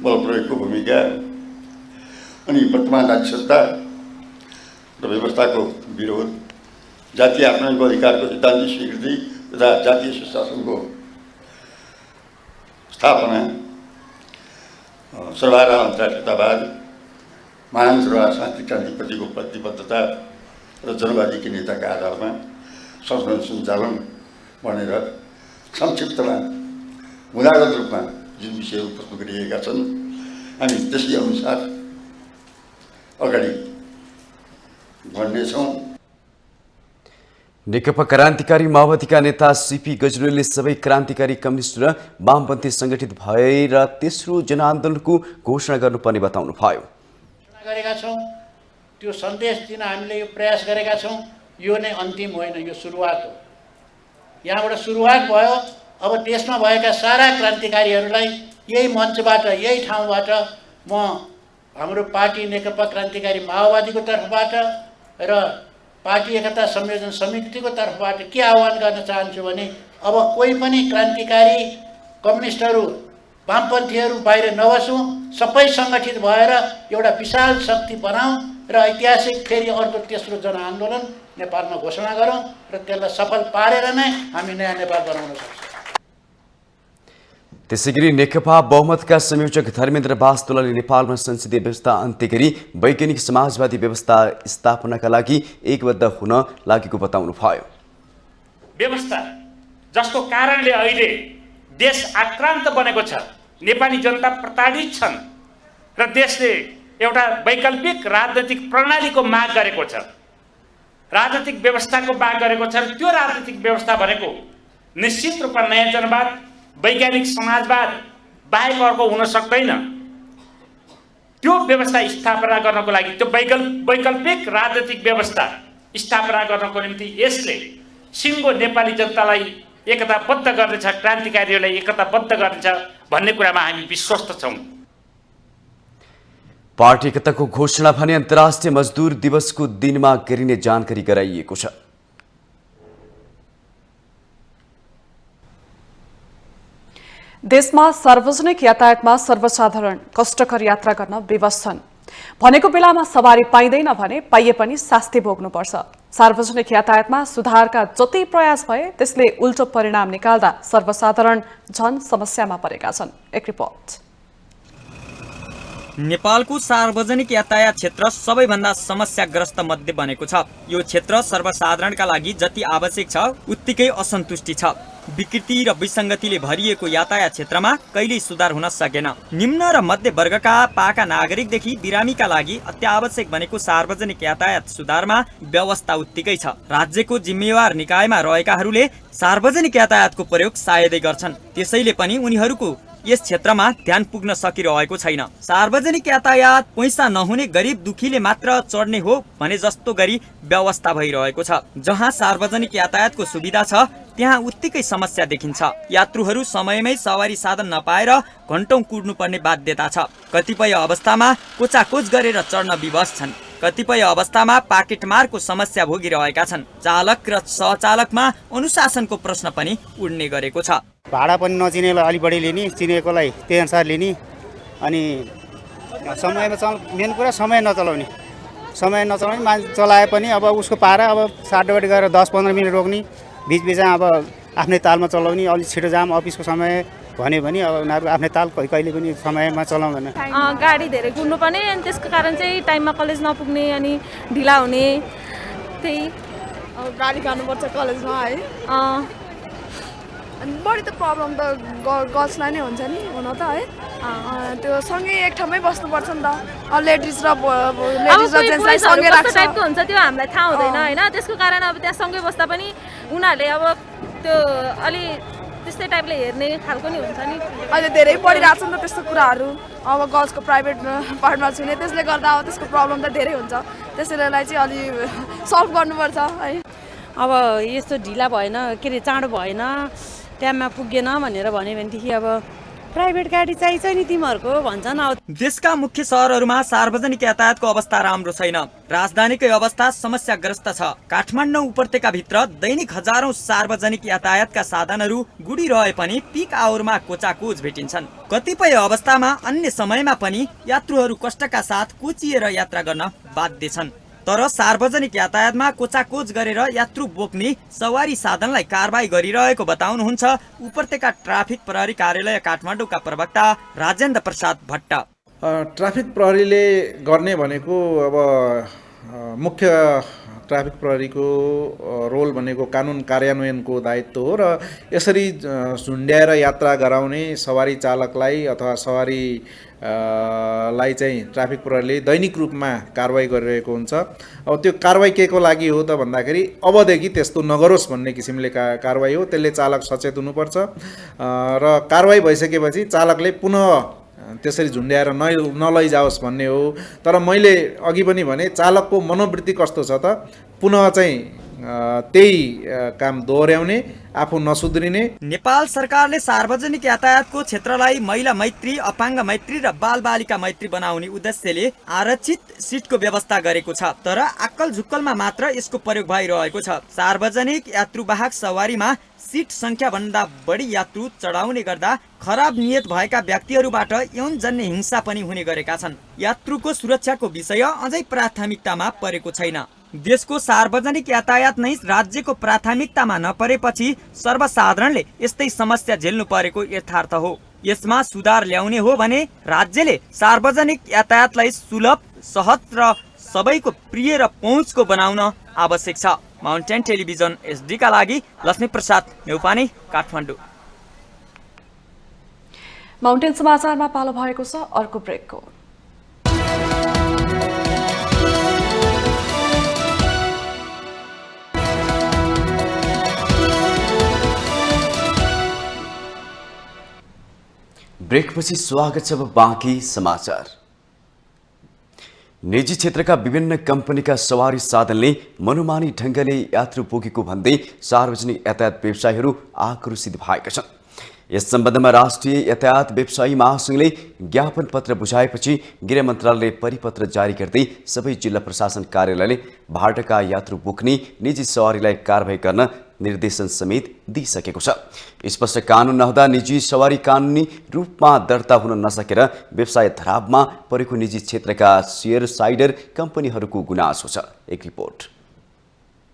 बल प्रयोगको भूमिका अनि वर्तमान राज्य सत्ता र व्यवस्थाको विरोध, जातीय आत्मनिर्भर अधिकारको सिद्धान्तिक स्वीकृति तथा जातीय सुशासनको स्थापना, सर्वहारा अन्तर्राष्ट्रियतावाद, महान सर्वहारा शान्ति क्रान्तिप्रतिको प्रतिबद्धता र जनवादी केन्द्रीयताका आधारमा संसद सञ्चालन भनेर संक्षिप्तमा मुदागत रूपमा जुन विषयहरू प्रस्तुत गरिएका छन्, हामी त्यसै अनुसार अगाडि बढ्नेछौँ। नेकपा क्रान्तिकारी माओवादीका नेता सीपी गजरेलले सबै क्रान्तिकारी कम्युनिस्ट र वामपन्थी सङ्गठित भएर तेस्रो जनआन्दोलनको घोषणा गर्नुपर्ने बताउनुभयो। गरेका छौँ, त्यो सन्देश दिन हामीले यो प्रयास गरेका छौँ। यो नै अन्तिम होइन, यो सुरुवात हो। यहाँबाट सुरुवात भयो। अब देशमा भएका सारा क्रान्तिकारीहरूलाई यही मञ्चबाट, यही ठाउँबाट म हाम्रो पार्टी नेकपा क्रान्तिकारी माओवादीको तर्फबाट र पार्टी एकता संयोजन समितिको तर्फबाट के आह्वान गर्न चाहन्छु भने अब कोही पनि क्रान्तिकारी कम्युनिस्टहरू, वामपन्थीहरू बाहिर नबसौँ, सबै सङ्गठित भएर एउटा विशाल शक्ति बनाऊँ र ऐतिहासिक फेरि अर्को तेस्रो जनआन्दोलन नेपालमा घोषणा गरौँ र त्यसलाई सफल पारेर नै हामी नयाँ नेपाल बनाउन सक्छौँ। त्यसैगरी नेकपा बहुमतका संयोजक धर्मेन्द्र बास्तोलाले नेपालमा संसदीय व्यवस्था अन्त्य गरी वैज्ञानिक समाजवादी व्यवस्था स्थापनाका लागि एकबद्ध हुन लागेको बताउनुभयो। व्यवस्था जसको कारणले अहिले देश आक्रान्त बनेको छ, नेपाली जनता प्रताडित छन् र देशले एउटा वैकल्पिक राजनैतिक प्रणालीको माग गरेको छ। राजनीतिक व्यवस्थाको माग गरेको छ र त्यो राजनीतिक व्यवस्था भनेको निश्चित रूपमा नयाँ जनवाद वैज्ञानिक समाजवाद बाहेक अर्को हुन सक्दैन। त्यो व्यवस्था स्थापना गर्नको लागि त्यो वैकल्पिक राजनीतिक व्यवस्था स्थापना गर्नको निम्ति यसले सिङ्गो नेपाली जनतालाई एकताबद्ध गर्नेछ, क्रान्तिकारीहरूलाई एकताबद्ध गर्नेछ भन्ने कुरामा हामी विश्वस्त छौँ। पार्टी एकताको घोषणा भने अन्तर्राष्ट्रिय मजदुर दिवसको दिनमा गरिने जानकारी गराइएको छ। देशमा सार्वजनिक यातायातमा सर्वसाधारण कष्टकर यात्रा गर्न विवश छन्। भनेको बेलामा सवारी पाइँदैन भने पाइए पनि शास्ति भोग्नुपर्छ। सार्वजनिक यातायातमा सुधारका जति प्रयास भए त्यसले उल्टो परिणाम निकाल्दा सर्वसाधारण झन समस्यामा परेका छन्। एक रिपोर्ट। नेपालको सार्वजनिक यातायात क्षेत्र सबैभन्दा समस्याग्रस्त मध्ये बनेको छ। यो क्षेत्र सर्वसाधारणका लागि जति आवश्यक छ उत्तिकै असन्तुष्टि छ। विकृति र विसङ्गतिले भरिएको यातायात क्षेत्रमा कहिल्यै सुधार हुन सकेन। निम्न र मध्य वर्गका पाका नागरिकदेखि बिरामीका लागि अत्यावश्यक बनेको सार्वजनिक यातायात सुधारमा व्यवस्था उत्तिकै छ। राज्यको जिम्मेवार निकायमा रहेकाहरूले सार्वजनिक यातायातको प्रयोग सायदै गर्छन्, त्यसैले पनि उनीहरूको यस क्षेत्रमा ध्यान पुग्न सकिरहेको छैन। सार्वजनिक यातायात पैसा नहुने गरिब दुखीले मात्र चढ्ने हो भने जस्तो गरी व्यवस्था भइरहेको छ। जहाँ सार्वजनिक यातायातको सुविधा छ त्यहाँ उत्तिकै समस्या देखिन्छ। यात्रुहरू समयमै सवारी साधन नपाएर घण्टौं कुर्नुपर्ने बाध्यता छ। कतिपय अवस्थामा कोचाकोच गरेर चढ्न विवश छन्। कतिपय अवस्थामा पाकेटमारको समस्या भोगिरहेका छन्। चालक र सहचालकमा अनुशासनको प्रश्न पनि उड्ने गरेको छ। भाडा पनि नचिनेलाई अलि बढी लिने, चिनेकोलाई त्यही अनुसार लिने, अनि समयमा मेन कुरा समय नचलाउने मान्छे चलाए पनि अब उसको पारा अब साटोबाट गएर 10-15 मिनट रोक्ने, बिचबिचमा अब आफ्नै तालमा चलाउने। अलिक छिटो जाम अफिसको समय भन्यो भने अब उनीहरू आफ्नै ताल कहिले पनि समयमा चलाउँदैन। गाडी धेरै कुर्नुपर्ने अनि त्यसको कारण चाहिँ टाइममा कलेज नपुग्ने अनि ढिला हुने, त्यही गाडी खानुपर्छ कलेजमा है। अनि बढी त प्रब्लम त गर्ल्सलाई नै हुन्छ नि हुन त है। त्यो सँगै एक ठाउँमै बस्नुपर्छ नि त। लेडिज र जेन्ट्सलाई सँगै राख्छ टाइपको हुन्छ, त्यो हामीलाई थाहा हुँदैन होइन। त्यसको कारण अब त्यहाँ सँगै बस्दा पनि उनीहरूले अब त्यो अलि त्यस्तै टाइपले हेर्ने खालको नि हुन्छ नि। अहिले धेरै बढिरहेको छ नि त त्यस्तो कुराहरू। अब गर्ल्सको प्राइभेट पार्टमा छुने, त्यसले गर्दा अब त्यसको प्रब्लम त धेरै हुन्छ। त्यसैलाई चाहिँ अलि सल्भ गर्नुपर्छ है। अब यस्तो ढिला भएन, के अरे चाँडो भएन, टाइममा पुगेन भनेर भन्यो भनेदेखि अब प्राइभेट गाडी चाहिन्छ नि तिमीहरूको भन्छन्। देशका मुख्य सहरहरूमा सार्वजनिक यातायातको अवस्था राम्रो छैन। राजधानीकै अवस्था समस्याग्रस्त छ। काठमाडौँ उपत्यकाभित्र दैनिक हजारौं सार्वजनिक यातायातका साधनहरू गुडिरहे पनि पिक आवरमा कोचाकोच भेटिन्छन्। कतिपय अवस्थामा अन्य समयमा पनि यात्रुहरू कष्टका साथ कोचिएर यात्रा गर्न बाध्य छन्। तर सार्वजनिक यातायातमा कोचाकोच गरेर यात्रु बोक्ने सवारी साधनलाई कारबाही गरिरहेको बताउनुहुन्छ उपत्यका ट्राफिक प्रहरी कार्यालय काठमाडौँका प्रवक्ता राजेन्द्र प्रसाद भट्ट। ट्राफिक प्रहरीले गर्ने भनेको अब मुख्य ट्राफिक प्रहरीको रोल भनेको कानुन कार्यान्वयनको दायित्व हो र यसरी झुन्ड्याएर यात्रा गराउने सवारी चालकलाई अथवा सवारी लाई चाहिँ ट्राफिक प्रहरीले दैनिक रूपमा कारबाही गरिरहेको हुन्छ। अब त्यो कारबाही के को लागि हो त भन्दाखेरि अबदेखि त्यस्तो नगरोस् भन्ने किसिमले कारबाही हो। त्यसले चालक सचेत हुनुपर्छ र कारबाही भइसकेपछि चालकले पुनः त्यसरी झुन्ड्याएर नलैजाओस् भन्ने हो। तर मैले अघि पनि भने चालकको मनोवृत्ति कस्तो छ त पुनः चाहिँ त्यही काम दोहोर्याउने, आफू नसुध्रिने। नेपाल सरकारले सार्वजनिक यातायातको क्षेत्रलाई महिला मैत्री, अपाङ्ग मैत्री र बालबालिका मैत्री बनाउने उद्देश्यले आरक्षित सिटको व्यवस्था गरेको छ। तर आक्कल झुक्कलमा मात्र यसको प्रयोग भइरहेको छ। सार्वजनिक यात्रुवाहक सवारीमा सिट संख्या भन्दा बढी यात्रु चढाउने गर्दा खराब नियत भएका व्यक्तिहरूबाट यौनजन्य हिंसा पनि हुने गरेका छन्। यात्रुको सुरक्षाको विषय अझै प्राथमिकतामा परेको छैन। देशको सार्वजनिक यातायात नै राज्यको प्राथमिकतामा नपरेपछि सर्वसाधारणले यस्तै समस्या झेल्नु परेको यथार्थ हो। यसमा सुधार ल्याउने हो भने राज्यले सार्वजनिक यातायातलाई सुलभ, सहज र सबैको प्रिय र पहुँचको बनाउन आवश्यक छ। माउन्टेन टेलिभिजन एसडी का लागि लक्ष्मी प्रसाद नेउपाने, काठमाडौँ। माउन्टेन समाचारमा पालो भएको छ अर्को ब्रेकको। ब्रेकपछि स्वागत छ अब बाँकी समाचार। निजी क्षेत्रका विभिन्न कम्पनीका सवारी साधनले मनोमानी ढङ्गले यात्रु बोकेको भन्दै सार्वजनिक यातायात व्यवसायीहरू आक्रोशित भएका छन्। यस सम्बन्धमा राष्ट्रिय यातायात व्यवसायी महासङ्घले ज्ञापन पत्र बुझाएपछि गृह मन्त्रालयले परिपत्र जारी गर्दै सबै जिल्ला प्रशासन कार्यालयले भाडाका यात्रु बोक्ने निजी सवारीलाई कारबाही गर्न निर्देशन समेत दिइसकेको छ। स्पष्ट कानुन नहुँदा निजी सवारी कानुनी रूपमा दर्ता हुन नसकेर व्यवसाय धरापमा परेको निजी क्षेत्रका शेयर साइडर कम्पनीहरूको गुनासो छ। एक रिपोर्ट।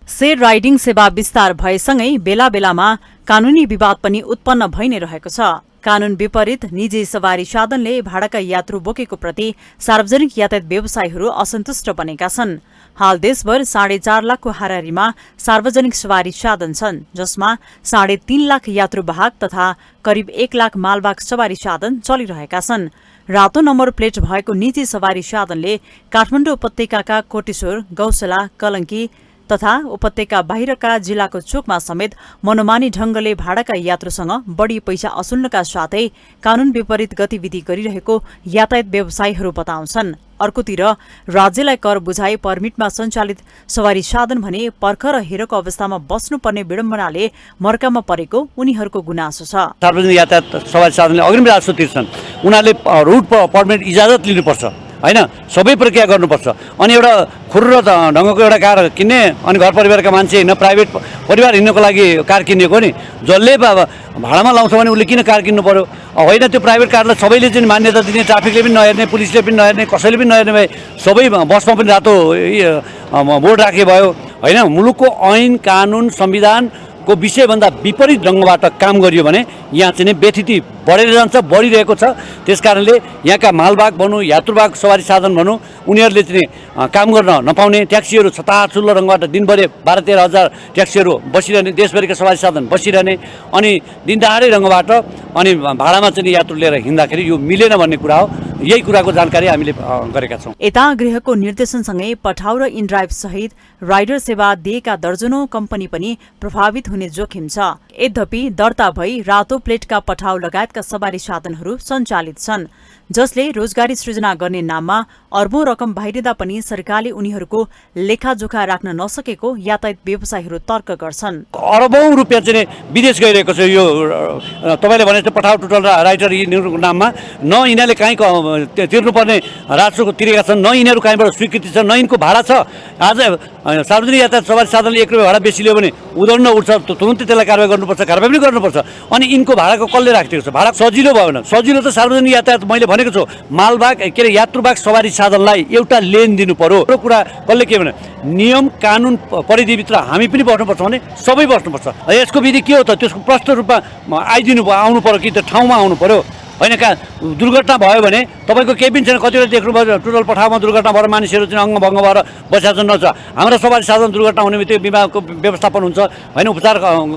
शेयर राइडिङ सेवा विस्तार भएसँगै बेला बेलामा कानुनी विवाद पनि उत्पन्न भइ नै रहेको छ। कानुन विपरीत निजी सवारी साधनले भाडाका यात्रु बोकेको प्रति सार्वजनिक यातायात व्यवसायीहरू असन्तुष्ट बनेका छन्। हाल देशभर 4.5 लाखको हाराहारीमा सार्वजनिक सवारी साधन छन्, जसमा 3.5 लाख यात्रुवाहक तथा करिब 1 लाख मालवाहक सवारी साधन चलिरहेका छन्। रातो नम्बर प्लेट भएको निजी सवारी साधनले काठमाडौँ उपत्यकाका कोटेश्वर, गौसला, कलङ्की तथा उपत्यका बाहिरका जिल्लाको चोकमा समेत मनोमानी ढंगले भाडाका यात्रुसँग बढी पैसा असुल्नका साथै कानून विपरीत गतिविधि गरिरहेको यातायात व्यवसायीहरू बताउँछन्। अर्कोतिर राज्यलाई कर बुझाइ पर्मिटमा सञ्चालित सवारी साधन भने पर्ख र हेरको अवस्थामा बस्नुपर्ने विडम्बनाले मर्कामा परेको उनीहरूको गुनासो छ। सार्वजनिक यातायात सवारी साधनले अग्रिम राजस्व तिर्छन्, उनीहरूले रुट पर्मिट इजाजत लिनुपर्छ हैन, सबै प्रक्रिया गर्नुपर्छ। अनि एउटा खुर्रो ढङ्गको एउटा कार किन्ने अनि घर परिवारका मान्छे हिँड्न, प्राइभेट परिवार हिँड्नको लागि कार किनेको नि जसले भाडामा लाउँछ भने उसले किन कार किन्नु पर्यो? होइन, त्यो प्राइभेट कारलाई सबैले चाहिँ मान्यता दिने, ट्राफिकले पनि नहेर्ने, पुलिसले पनि नहेर्ने, कसैले पनि नहेर्ने भए सबै बसमा पनि रातो बोर्ड राखे भयो होइन। मुलुकको ऐन कानुन संविधानको विषयभन्दा विपरीत ढङ्गबाट काम गरियो भने यहाँ चाहिँ व्यथिति बढेर जान्छ, बढिरहेको छ। त्यसकारणले यहाँका मालवाहक भनौँ, यात्रुवाहक सवारी साधन भनौँ, उनीहरूले चाहिँ काम गर्न नपाउने, ट्याक्सीहरू छताछुल्लो रङबाट दिनभरि 12-13 हजार ट्याक्सीहरू बसिरहने, देशभरिका सवारी साधन बसिरहने, अनि दिनदहाडै रङबाट अनि भाडामा चाहिँ यात्रु लिएर हिँड्दाखेरि यो मिलेन भन्ने कुरा हो। यही कुराको जानकारी हामीले गरेका छौँ। यता गृहको निर्देशनसँगै पठाउ र इनड्राइभ सहित राइडर सेवा दिएका दर्जनौं कम्पनी पनि प्रभावित हुने जोखिम छ। यद्यपि दर्ता भई रातो प्लेटका पठाउ लगायतका सवारी साधनहरू सञ्चालित छन्, जसले रोजगारी सृजना गर्ने नाममा अर्बौं रकम बाहिरिँदा पनि सरकारले उनीहरूको लेखाजोखा राख्न नसकेको यातायात व्यवसायीहरू तर्क गर्छन्। अरबौं रुपियाँ चाहिँ विदेश गइरहेको छ यो तपाईँले भने जस्तो पठाउ टुटल राइडर यिनीहरूको नाममा। न यिनीहरूले कहीँ तिर्नुपर्ने राजस्व तिरेका छन्, न यिनीहरू कहीँबाट स्वीकृति छ, न यिनको भाडा छ। आज सार्वजनिक यातायात सवारी साधनले 1 रुपियाँ भाडा बेसी लियो भने उड्न उठ्छ, तुरुन्तै त्यसलाई कारबाही गर्नुपर्छ, कारबाही पनि गर्नुपर्छ। अनि यिनको भाडाको कसले राखिदिएको छ? भाडा सजिलो भयो भने सजिलो त सार्वजनिक यातायात मैले भनेको छु, मालवाहक के अरे यात्रुवाहक सवारी साधनलाई एउटा लेन दिनु पर्यो। यो कुरा कसले के भने नियम कानुन परिधिभित्र हामी पनि बस्नुपर्छ भने सबै बस्नुपर्छ। यसको विधि के हो त? त्यसको प्रष्ट रूपमा आउनु पर्यो कि त्यो ठाउँमा आउनु पर्यो होइन। कहाँ दुर्घटना भयो भने तपाईँको केही पनि छैन, कतिवटा देख्नुभयो टोटल पठाउमा दुर्घटना भएर मानिसहरू चाहिँ अङ्गभङ्ग भएर बसेका छन्। नछ हाम्रो सवारी साधन दुर्घटना हुने बित्तिकै बिमाको व्यवस्थापन हुन्छ होइन, उपचार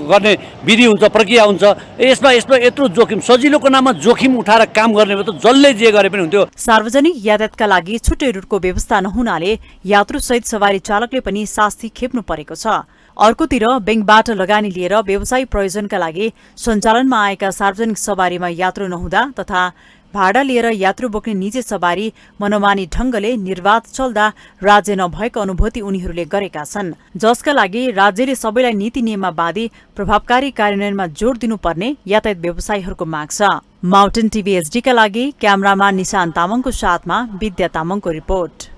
गर्ने विधि हुन्छ, प्रक्रिया हुन्छ। यसमा यत्रो जोखिम, सजिलोको नाममा जोखिम उठाएर काम गर्ने भयो त जसले जे गरे पनि हुन्थ्यो। सार्वजनिक यातायातका लागि छुट्टै रुटको व्यवस्था नहुनाले यात्रुसहित सवारी चालकले पनि शास्ति खेप्नु परेको छ। अर्कोतिर बैंकबाट लगानी लिएर व्यवसायिक प्रयोजनका लागि सञ्चालनमा आएका सार्वजनिक सवारीमा यात्रु नहुँदा तथा भाडा लिएर यात्रु बोक्ने निजी सवारी मनोमानी ढंगले निर्वाध चल्दा राज्य नभएको अनुभूति उनीहरूले गरेका छन्, जसका लागि राज्यले सबैलाई नीति नियममा बाँधी प्रभावकारी कार्यान्वयनमा जोड दिनुपर्ने यातायात व्यवसायीहरूको माग छ। माउन्टेन टिभी एचडीका लागि क्यामेरामा निशान तामाङको साथमा विद्या तामाङको रिपोर्ट।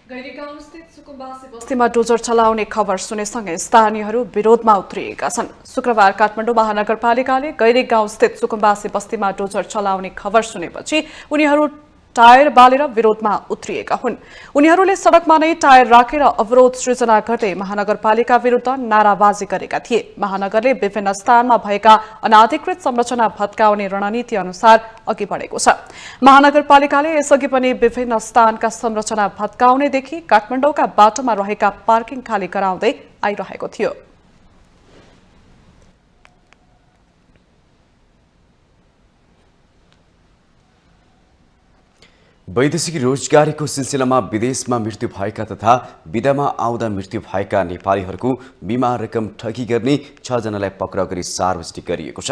गैरीगाउँस्थित सुकुम्बासी बस्तीमा डोजर चलाउने खबर सुनेसँगै स्थानीयहरू विरोधमा उत्रिएका छन्। शुक्रबार काठमाडौँ महानगरपालिकाले गैरीगाउँस्थित सुकुम्बासी बस्तीमा डोजर चलाउने खबर सुनेपछि उनीहरू टायर बालेर विरोधमा उत्रिएका हुन्। उनीहरूले सडकमा नै टायर राखेर अवरोध सृजना गर्दै महानगरपालिका विरुद्ध नाराबाजी गरेका थिए। महानगरले विभिन्न स्थानमा भएका अनाधिकृत संरचना भत्काउने रणनीति अनुसार अघि बढेको छ। महानगरपालिकाले यसअघि पनि विभिन्न स्थानका संरचना भत्काउनेदेखि काठमाडौँका बाटोमा रहेका पार्किङ खाली गराउँदै आइरहेको थियो। वैदेशिक रोजगारीको सिलसिलामा विदेशमा मृत्यु भएका तथा विदामा आउँदा मृत्यु भएका नेपालीहरूको बीमा रकम ठगी गर्ने 6 जनालाई पक्राउ गरी सार्वजनिक गरिएको छ।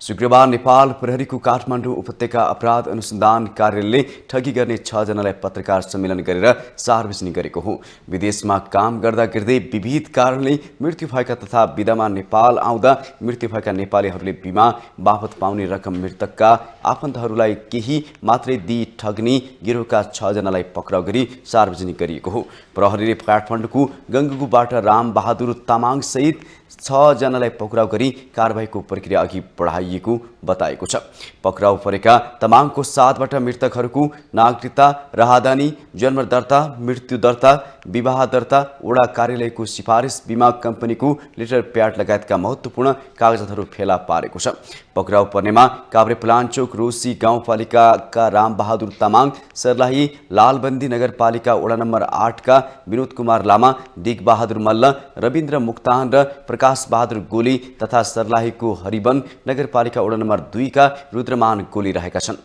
शुक्रबार नेपाल प्रहरीको काठमाडौँ उपत्यका अपराध अनुसन्धान कार्यालयले ठगी गर्ने 6 जनालाई पत्रकार सम्मेलन गरेर सार्वजनिक गरेको हो। विदेशमा काम गर्दा गर्दै विविध कारणले मृत्यु भएका तथा विदामा नेपाल आउँदा मृत्यु भएका नेपालीहरूले बीमा बापत पाउने रकम मृतकका आफन्तहरूलाई केही मात्रै दिई ठग्ने गिरोहका 6 जनालाई पक्राउ गरी सार्वजनिक गरिएको हो। प्रहरीले काठमाडौँको गङ्गुबाट रामबहादुर तामाङ सहित 6 जनालाई पक्राउ गरी कारबाहीको प्रक्रिया अघि बढाइएको बताएको छ। पक्राउ परेका तामाङको साथबाट मृतकहरूको नागरिकता, राहदानी, जन्म दर्ता, मृत्यु दर्ता, विवाह दर्ता, वडा कार्यालयको सिफारिस, बीमा कम्पनीको लेटर प्याड लगायतका महत्त्वपूर्ण कागजातहरू फेला पारेको छ। पक्राउ पर्नेमा काभ्रेपलाञ्चोक रोसी गाउँपालिकाका रामबहादुर तामाङ, सर्लाही लालबन्दी नगरपालिका वडा नम्बर 8 का विनोद कुमार लामा, डिगबहादुर मल्ल, रविन्द्र मुक्तान र प्रकाश बहादुर गोली तथा सर्लाहीको हरिवन नगरपालिका वडा नम्बर 2 का रुद्रमान गोली रहेका छन्।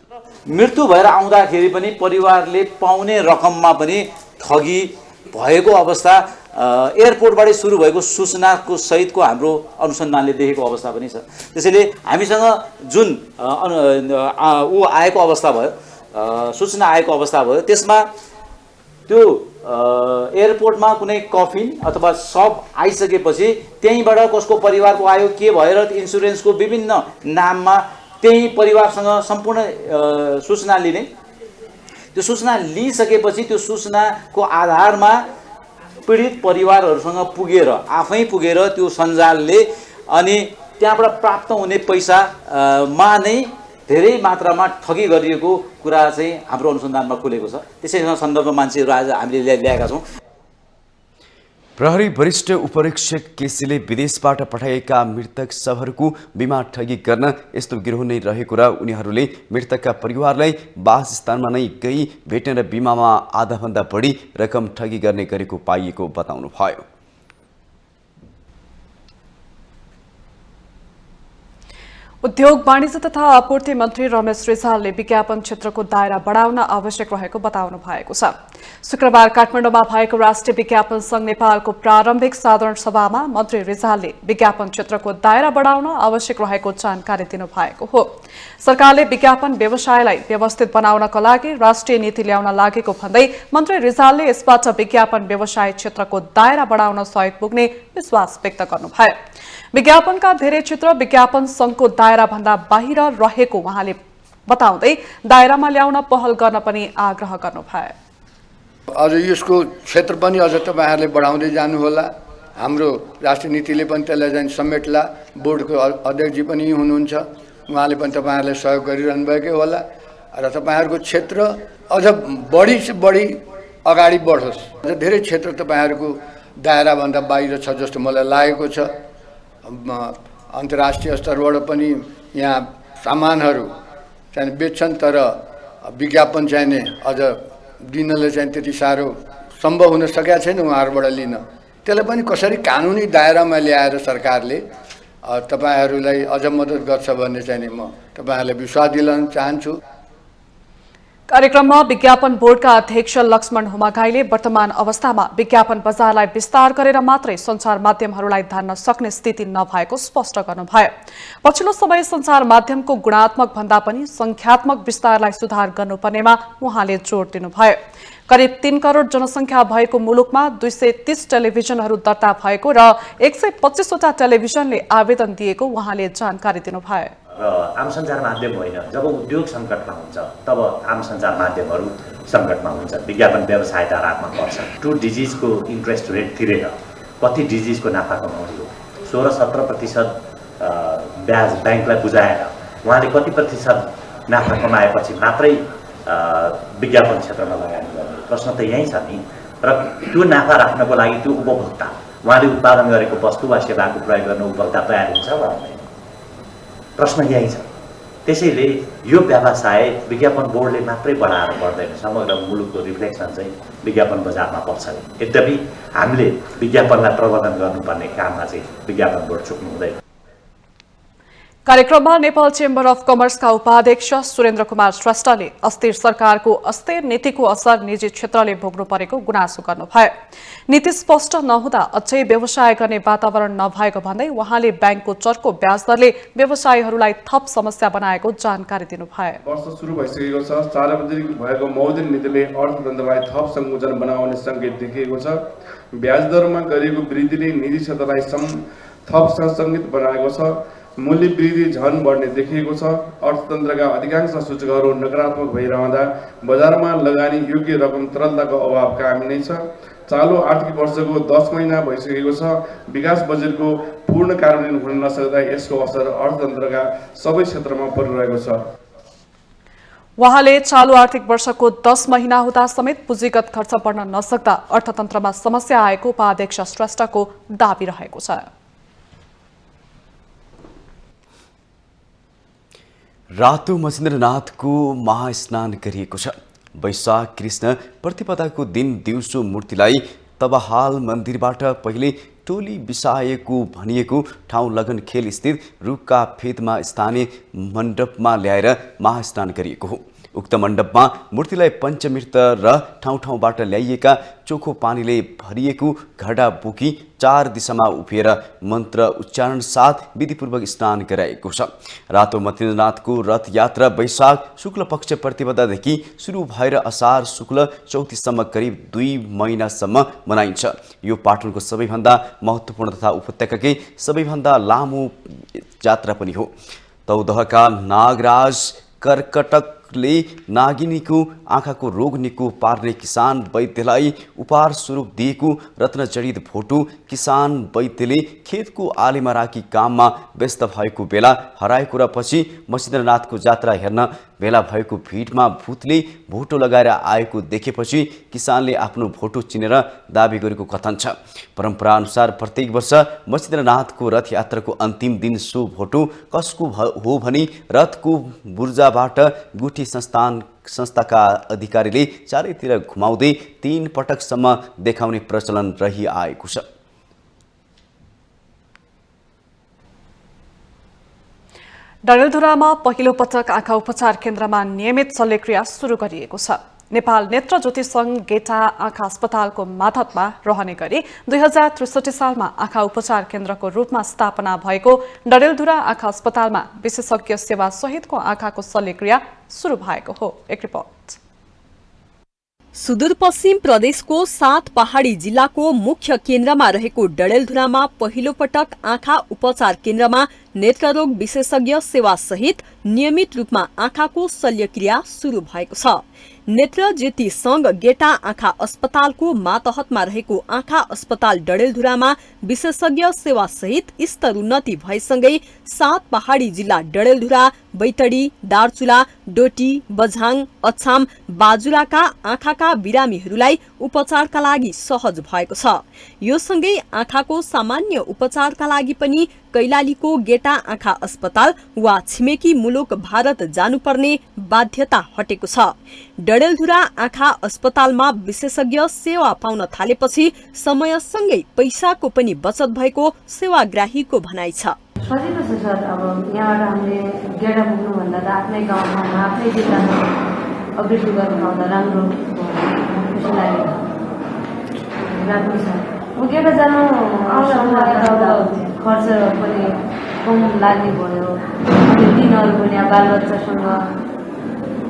मृत्यु भएर आउँदाखेरि पनि परिवारले पाउने रकममा पनि ठगी भएको अवस्था एयरपोर्टबाट सुरु भएको सूचनाको सहितको हाम्रो अनुसन्धानले देखेको अवस्था पनि छ। त्यसैले हामीसँग जुन आएको अवस्था भयो, सूचना आएको अवस्था भयो, त्यसमा त्यो एयरपोर्टमा कुनै कफिन अथवा सब आइसकेपछि त्यहीँबाट कसको परिवारको आयो, के भएर इन्सुरेन्सको विभिन्न नाममा त्यही परिवारसँग सम्पूर्ण सूचना लिने, त्यो सूचना लिइसकेपछि त्यो सूचनाको आधारमा पीडित परिवारहरूसँग पुगेर आफै पुगेर त्यो सञ्जालले अनि त्यहाँबाट प्राप्त हुने पैसामा नै धेरै मात्रामा ठगी गरिएको कुरा चाहिँ हाम्रो अनुसन्धानमा खुलेको छ। त्यसैसँग सन्दर्भमा मान्छेहरू आज हामीले ल्याएका छौँ। प्रहरी वरिष्ठ उपरीक्षक केसीले विदेशबाट पठाइएका मृतक शवहरूको बीमा ठगी गर्न यस्तो गिरोह नै रहेको र उनीहरूले मृतकका परिवारलाई वासस्थानमा नै गई भेट्न र बीमामा आधाभन्दा बढी रकम ठगी गर्ने गरेको पाइएको बताउनुभयो। उद्योग वाणिज्य तथा आपूर्ति मन्त्री रमेश रिजालले विज्ञापन क्षेत्रको दायरा बढाउन आवश्यक रहेको बताउनु भएको छ। शुक्रबार काठमाडौँमा भएको राष्ट्रिय विज्ञापन संघ नेपालको प्रारम्भिक साधारण सभामा मन्त्री रिजालले विज्ञापन क्षेत्रको दायरा बढाउन आवश्यक रहेको जानकारी दिनुभएको हो। सरकारले विज्ञापन व्यवसायलाई व्यवस्थित बनाउनका लागि राष्ट्रिय नीति ल्याउन लागेको भन्दै मन्त्री रिजालले यसबाट विज्ञापन व्यवसाय क्षेत्रको दायरा बढाउन सहयोग पुग्ने विश्वास व्यक्त गर्नुभयो। विज्ञापनका धेरै क्षेत्र विज्ञापन संघको दायरा भन्दा बाहिर रहेको उहाँले बताउँदै दायरामा ल्याउन पहल गर्न पनि आग्रह गर्नुभयो। अझ यसको क्षेत्र पनि अझ तपाईहरुले बढाउँदै जानुहोला। हाम्रो राष्ट्रिय नीतिले पनि त्यसलाई चाहिँ समेट्ला। बोर्डको अध्यक्षजी पनि हुनुहुन्छ, उहाँले पनि तपाईहरुले सहयोग गरिरहनु भएकै होला र तपाईहरुको क्षेत्र अझ बढी से बढी अगाडि बढोस्। अझ धेरै क्षेत्र तपाईहरुको दायरा भन्दा बाहिर छ जस्तो मलाई लागेको छ। अन्तर्राष्ट्रिय स्तरबाट पनि यहाँ सामानहरू चाहिँ बेच्छन्, तर विज्ञापन चाहिने अझ दिनले चाहिँ त्यति साह्रो सम्भव हुन सकेका छैन उहाँहरूबाट लिन। त्यसलाई पनि कसरी कानुनी दायरामा ल्याएर सरकारले तपाईहरूलाई अझ मद्दत गर्छ भन्ने चाहिँ म तपाईहरूलाई विश्वास दिलाउन चाहन्छु। कार्यक्रममा विज्ञापन बोर्डका अध्यक्ष लक्ष्मण हुमागाईले वर्तमान अवस्थामा विज्ञापन बजारलाई विस्तार गरेर मात्रै सञ्चार माध्यमहरूलाई धान्न सक्ने स्थिति नभएको स्पष्ट गर्नुभयो। पछिल्लो समय सञ्चार माध्यमको गुणात्मक भन्दा पनि संख्यात्मक विस्तारलाई सुधार गर्नुपर्नेमा उहाँले जोड दिनुभयो। करिब 3 करोड जनसङ्ख्या भएको मुलुकमा 230 टेलिभिजनहरू दर्ता भएको र 125 वटा टेलिभिजनले आवेदन दिएको उहाँले जानकारी दिनुभयो। र आम सञ्चार माध्यम होइन, जब उद्योग सङ्कटमा हुन्छ तब आम सञ्चार माध्यमहरू सङ्कटमा हुन्छ, विज्ञापन व्यवसाय तारामा पर्छ। टु डिजिजको इन्ट्रेस्ट रेट तिरेर कति डिजिजको नाफा कमाउने हो, 16-17% ब्याज ब्याङ्कलाई बुझाएर उहाँले कति प्रतिशत नाफा कमाएपछि मात्रै विज्ञापन क्षेत्रमा लगानी गर्ने? प्रश्न त यही छ नि। र त्यो नाफा राख्नको लागि त्यो उपभोक्ता उहाँले उत्पादन गरेको वस्तु वा सेवाको प्रयोग गर्न उपभोक्ता तयार हुन्छ वा हुँदैन? प्रश्न यही छ। त्यसैले यो व्यवसाय विज्ञापन बोर्डले मात्रै बढाएर पर्दैन, समग्र मुलुकको रिफ्लेक्सन चाहिँ विज्ञापन बजारमा पर्छ। यद्यपि हामीले विज्ञापनलाई प्रबन्धन गर्नुपर्ने काममा चाहिँ विज्ञापन बोर्ड चुक्नु हुँदैन। कार्यक्रममा नेपाल चेम्बर अफ कमर्सका उपाध्यक्ष सुरेन्द्र कुमार श्रेष्ठले अस्थिर सरकारको अस्थिर नीतिको असर निजी क्षेत्रले भोग्नु परेको गुनासो गर्नुभयो। नीति स्पष्ट नहुँदा अझै व्यवसाय गर्ने वातावरण नभएको भन्दै उहाँले ब्याङ्कको चर्को ब्याज दरले व्यवसायीहरूलाई थप समस्या बनाएको जानकारी दिनुभयो। वर्ष सुरु भइसकेको छ। सार्वजनिक भएको मौद्रिक नीतिले अर्थतन्त्रलाई थप सङ्कुचन बनाउने सङ्केत देखिएको छ। ब्याज दरमा गरिएको वृद्धिले निजी क्षेत्रलाई थप सङ्गठित बनाएको छ। मूल्य वृद्धि झन बढ्ने देखिएको छ। अर्थतन्त्रका अधिकांश सूचकहरू नकारात्मक भइरहँदा बजारमा लगानी योग्य रकम तरलताको अभाव कायम नै छ। चालु आर्थिक वर्षको 10 महिना भइसकेको छ। विकास बजेटको पूर्ण कार्यान्वयन हुन नसक्दा यसको असर अर्थतन्त्रका सबै क्षेत्रमा परिरहेको छ। उहाँले चालु आर्थिक वर्षको 10 महिना हुँदा समेत पुँजीगत खर्च बढ्न नसक्दा अर्थतन्त्रमा समस्या आएको उपाध्यक्ष श्रेष्ठको दाबी रहेको छ। रातो महेन्द्रनाथको महास्नान गरिएको छ। वैशाख कृष्ण प्रतिपदाको दिन दिउँसो मूर्तिलाई तबहाल मन्दिरबाट पहिले टोली बिसाएको भनिएको ठाउँ लगनखेल स्थित रुखका फेदमा स्थानीय मण्डपमा ल्याएर महास्नान गरिएको हो। उक्त मण्डपमा मूर्तिलाई पञ्चमृत र ठाउँ ठाउँबाट ल्याइएका चोखो पानीले भरिएको घडा बोकी 4 दिशामा उभिएर मन्त्र उच्चारण साथ विधिपूर्वक स्नान गराएको छ। रातो महेन्द्रनाथको रथ यात्रा वैशाख शुक्ल पक्ष प्रतिपदादेखि सुरु भएर असार शुक्ल चौथीसम्म करिब 2 महिनासम्म मनाइन्छ। यो पाटनको सबैभन्दा महत्त्वपूर्ण तथा उपत्यकाकै सबैभन्दा लामो यात्रा पनि हो। तौदहका नागराज कर्कटकले नागिनीको आँखाको रोग निको पार्ने किसान वैद्यलाई उपहार स्वरूप दिएको रत्नजडित भोटो किसान वैद्यले खेतको आलीमा राखी काममा व्यस्त भएको बेला हराएको र पछि महेन्द्रनाथको जात्रा हेर्न भेला भएको भिडमा भूतले भोटो लगाएर आएको देखेपछि किसानले आफ्नो भोटो चिनेर दाबी गरेको कथन छ। परम्परा अनुसार प्रत्येक वर्ष महेन्द्रनाथको रथ यात्राको अन्तिम दिन सो भोटो कसको हो भनी रथको बुर्जाबाट गुठी संस्थाका अधिकारीले चारैतिर घुमाउँदै 3 पटकसम्म देखाउने प्रचलन रहिआएको छ। डडेलधुरामा पहिलो पटक आँखा उपचार केन्द्रमा नियमित शल्यक्रिया सुरु गरिएको छ। नेपाल नेत्र ज्योति सङ्घ गेटा आँखा अस्पतालको मातहतमा रहने गरी 2063 सालमा आँखा उपचार केन्द्रको रूपमा स्थापना भएको डडेलधुरा आँखा अस्पतालमा विशेषज्ञ सेवा सहितको आँखाको शल्यक्रिया सुरु भएको हो। एक रिपोर्ट। सुदूरपश्चिम प्रदेशको 7 पहाडी जिल्लाको मुख्य केन्द्रमा रहेको डडेलधुरामा पहिलो पटक आँखा उपचार केन्द्रमा नेत्ररोग विशेषज्ञ सेवा सहित नियमित रूपमा आँखाको शल्यक्रिया सुरु भएको छ। नेत्र ज्योति सङ्घ गेटा आँखा अस्पतालको मातहतमा रहेको आँखा अस्पताल डडेलधुरामा विशेषज्ञ सेवा सहित स्तर उन्नति भएसँगै 7 पहाडी जिल्ला डडेलधुरा, बैतडी, दार्चुला, डोटी, बझाङ, अछाम, बाजुराका आँखाका बिरामीहरूलाई उपचारका लागि सहज भएको छ। यो सँगै आँखाको सामान्य उपचारका लागि पनि कैलालीको गेटा आँखा अस्पताल वा छिमेकी मुलुक भारत जानुपर्ने बाध्यता हटेको छ। डडेलधुरा आँखा अस्पतालमा विशेषज्ञ सेवा पाउन थालेपछि समयसँगै पैसाको पनि बचत भएको सेवाग्राहीको भनाइ छ। सजिलो छ सर। अब यहाँबाट हामीले गेडा पुग्नुभन्दा त आफ्नै गाउँमा आफ्नै जिल्लामा अपरेसन गर्न पाउँदा राम्रो खुसी लाग्यो। राम्रो छ। म गेडा जानु खर्च पनि कम लाग्ने भयो। अनि दिनहरू पनि अब बालबच्चासँग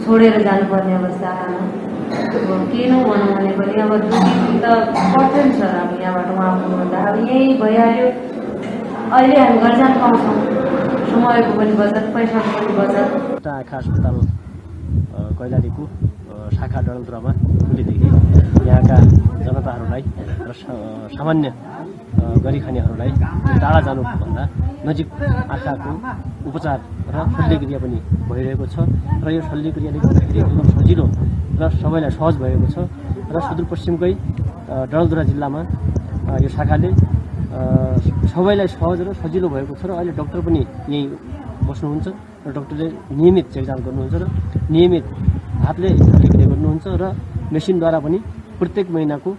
छोडेर जानुपर्ने अवस्था आएन। के न भनौँ भने पनि अब 2 दिन त पर्दैन सर। अब यहाँबाट उहाँ पुग्नुभन्दा अब यही भइहाल्यो। अहिले हामी घर जान पाउँछौँ। समयको पनि बचत, पैसाको पनि बचत। आँखा अस्पताल कैलालीको शाखा डडेलधुरामा खुलेदेखि यहाँका जनताहरूलाई र सामान्य गरिखानेहरूलाई टाढा जानुभन्दा नजिक आँखाको उपचार र शल्यक्रिया पनि भइरहेको छ र यो शल्यक्रियाले गर्दाखेरि एकदम सजिलो र सबैलाई सहज भएको छ र सुदूरपश्चिमकै डडेलधुरा जिल्लामा यो शाखाले सबैलाई सहज र सजिलो भएको छ र अहिले डाक्टर पनि यहीँ बस्नुहुन्छ र डाक्टरले नियमित चेकजाँच गर्नुहुन्छ र नियमित हातले शल्यक्रिया गर्नुहुन्छ र मेसिनद्वारा पनि प्रत्येक महिनाको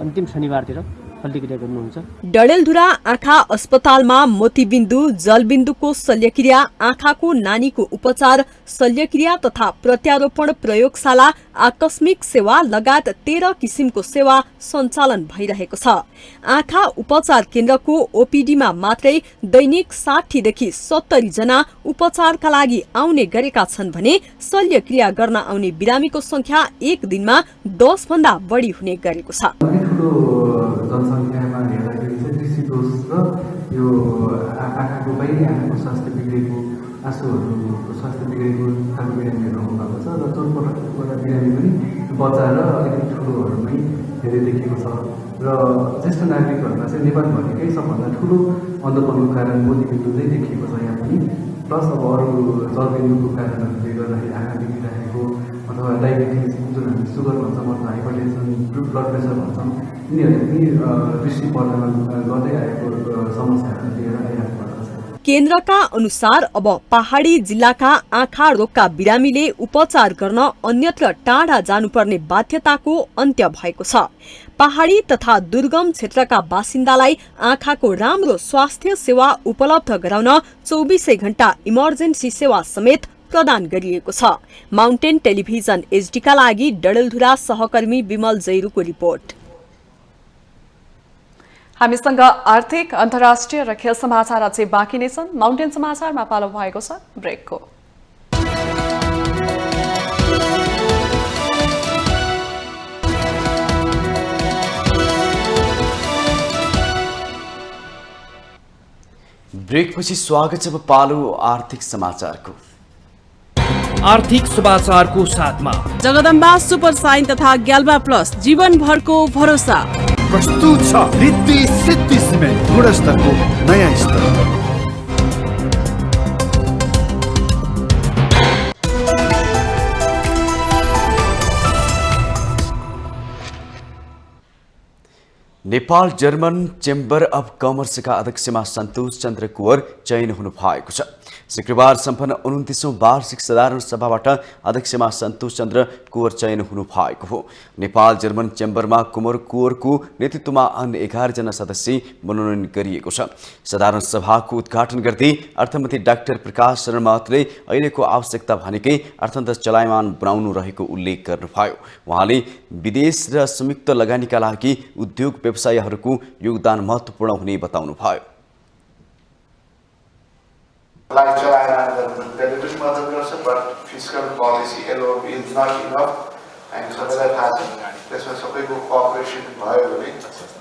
अन्तिम शनिबारतिर शल्यक्रिया गर्नुहुन्छ। डडेलधुरा आँखा अस्पतालमा मोतीबिन्दु जलबिन्दुको शल्यक्रिया, आँखाको नानीको उपचार, शल्यक्रिया तथा प्रत्यारोपण प्रयोगशाला, आकस्मिक सेवा लगायत 13 किसिमको सेवा सञ्चालन भइरहेको छ। आँखा उपचार केन्द्रको ओपीडीमा मात्रै दैनिक 60 देखि 70 जना उपचारका लागि आउने गरेका छन् भने शल्यक्रिया गर्न आउने बिरामीको संख्या एक दिनमा 10 भन्दा बढी हुने गरेको छ। जनसङ्ख्यामा हेर्दाखेरि चाहिँ दृष्टिदोष र यो आँखाको बाहिरी आँखाको स्वास्थ्य बिग्रेको, आँसुहरूको स्वास्थ्य बिग्रेको खालको बिरामीहरू आउनुभएको छ र चोटपटकबाट बिरामी पनि बच्चा र अलिकति ठुलोहरूमै धेरै देखिएको छ र ज्येष्ठ नागरिकहरूमा चाहिँ नेपालभरिकै सबभन्दा ठुलो अन्धोपनको कारण मोतीबिन्दु नै देखिएको छ यहाँ पनि। प्लस अब अरू जलबिन्दुको कारणहरूले गर्दाखेरि आँखा बिग्रिरहेको अथवा डायबिटिज जुन हामी सुगर भन्छौँ अथवा हाइपरटेन्सन, ब्लड प्रेसर भन्छौँ, यिनीहरूले पनि दृष्टि पर्दामा गर्दै आएको समस्याहरू लिएर आइरहेको छ। केन्द्रका अनुसार अब पहाडी जिल्लाका आँखा रोगका बिरामीले उपचार गर्न अन्यत्र टाढा जानुपर्ने बाध्यताको अन्त्य भएको छ। पहाडी तथा दुर्गम क्षेत्रका बासिन्दालाई आँखाको राम्रो स्वास्थ्य सेवा उपलब्ध गराउन 24 घण्टा इमर्जेन्सी सेवा समेत प्रदान गरिएको छ। माउन्टेन टेलिभिजन एचडीका लागि डडेलधुरा सहकर्मी विमल जैरूको रिपोर्ट। हामीसँग आर्थिक, अन्तर्राष्ट्रिय र खेल समाचार अझै बाँकी नै छन्। माउन्टेन समाचारमा पालो भएको छ ब्रेकको। ब्रेकपछि स्वागत छ। पालो आर्थिक समाचारको। आर्थिक समाचारको साथमा जगदम्बा सुपर साइन तथा ग्याल्बा प्लस जीवनभरको भरोसा। प्रस्तुत छ रिद्धि सिद्धि सिमेन्ट, गुणस्तरको नयाँ स्तर। नेपाल जर्मन चेम्बर अफ कमर्सका अध्यक्षमा सन्तोष चन्द्र कुँवर चयन हुनु भएको छ। शुक्रबार सम्पन्न 29औं वार्षिक साधारण सभाबाट अध्यक्षमा सन्तोष चन्द्र कुँवर चयन हुनु भएको हो। नेपाल जर्मन चेम्बरमा कुँवरको नेतृत्वमा अन्य 11 जना सदस्य मनोनयन गरिएको छ। साधारण सभाको उद्घाटन गर्दै अर्थमन्त्री डाक्टर प्रकाश शरण महतले अहिलेको आवश्यकता भनेकै अर्थतन्त्र चलायमान बनाउनु रहेको उल्लेख गर्नुभयो। उहाँले विदेश र संयुक्त लगानीका लागि उद्योग व्यवसायहरूको योगदान महत्त्वपूर्ण हुने बताउनुभयो। Like China, त्यसले पनि मद्दत गर्छ, but fiscal policy alone is not enough. हामी सबैलाई थाहा छ, त्यसमा सबैको कोअपरेसन भयो भने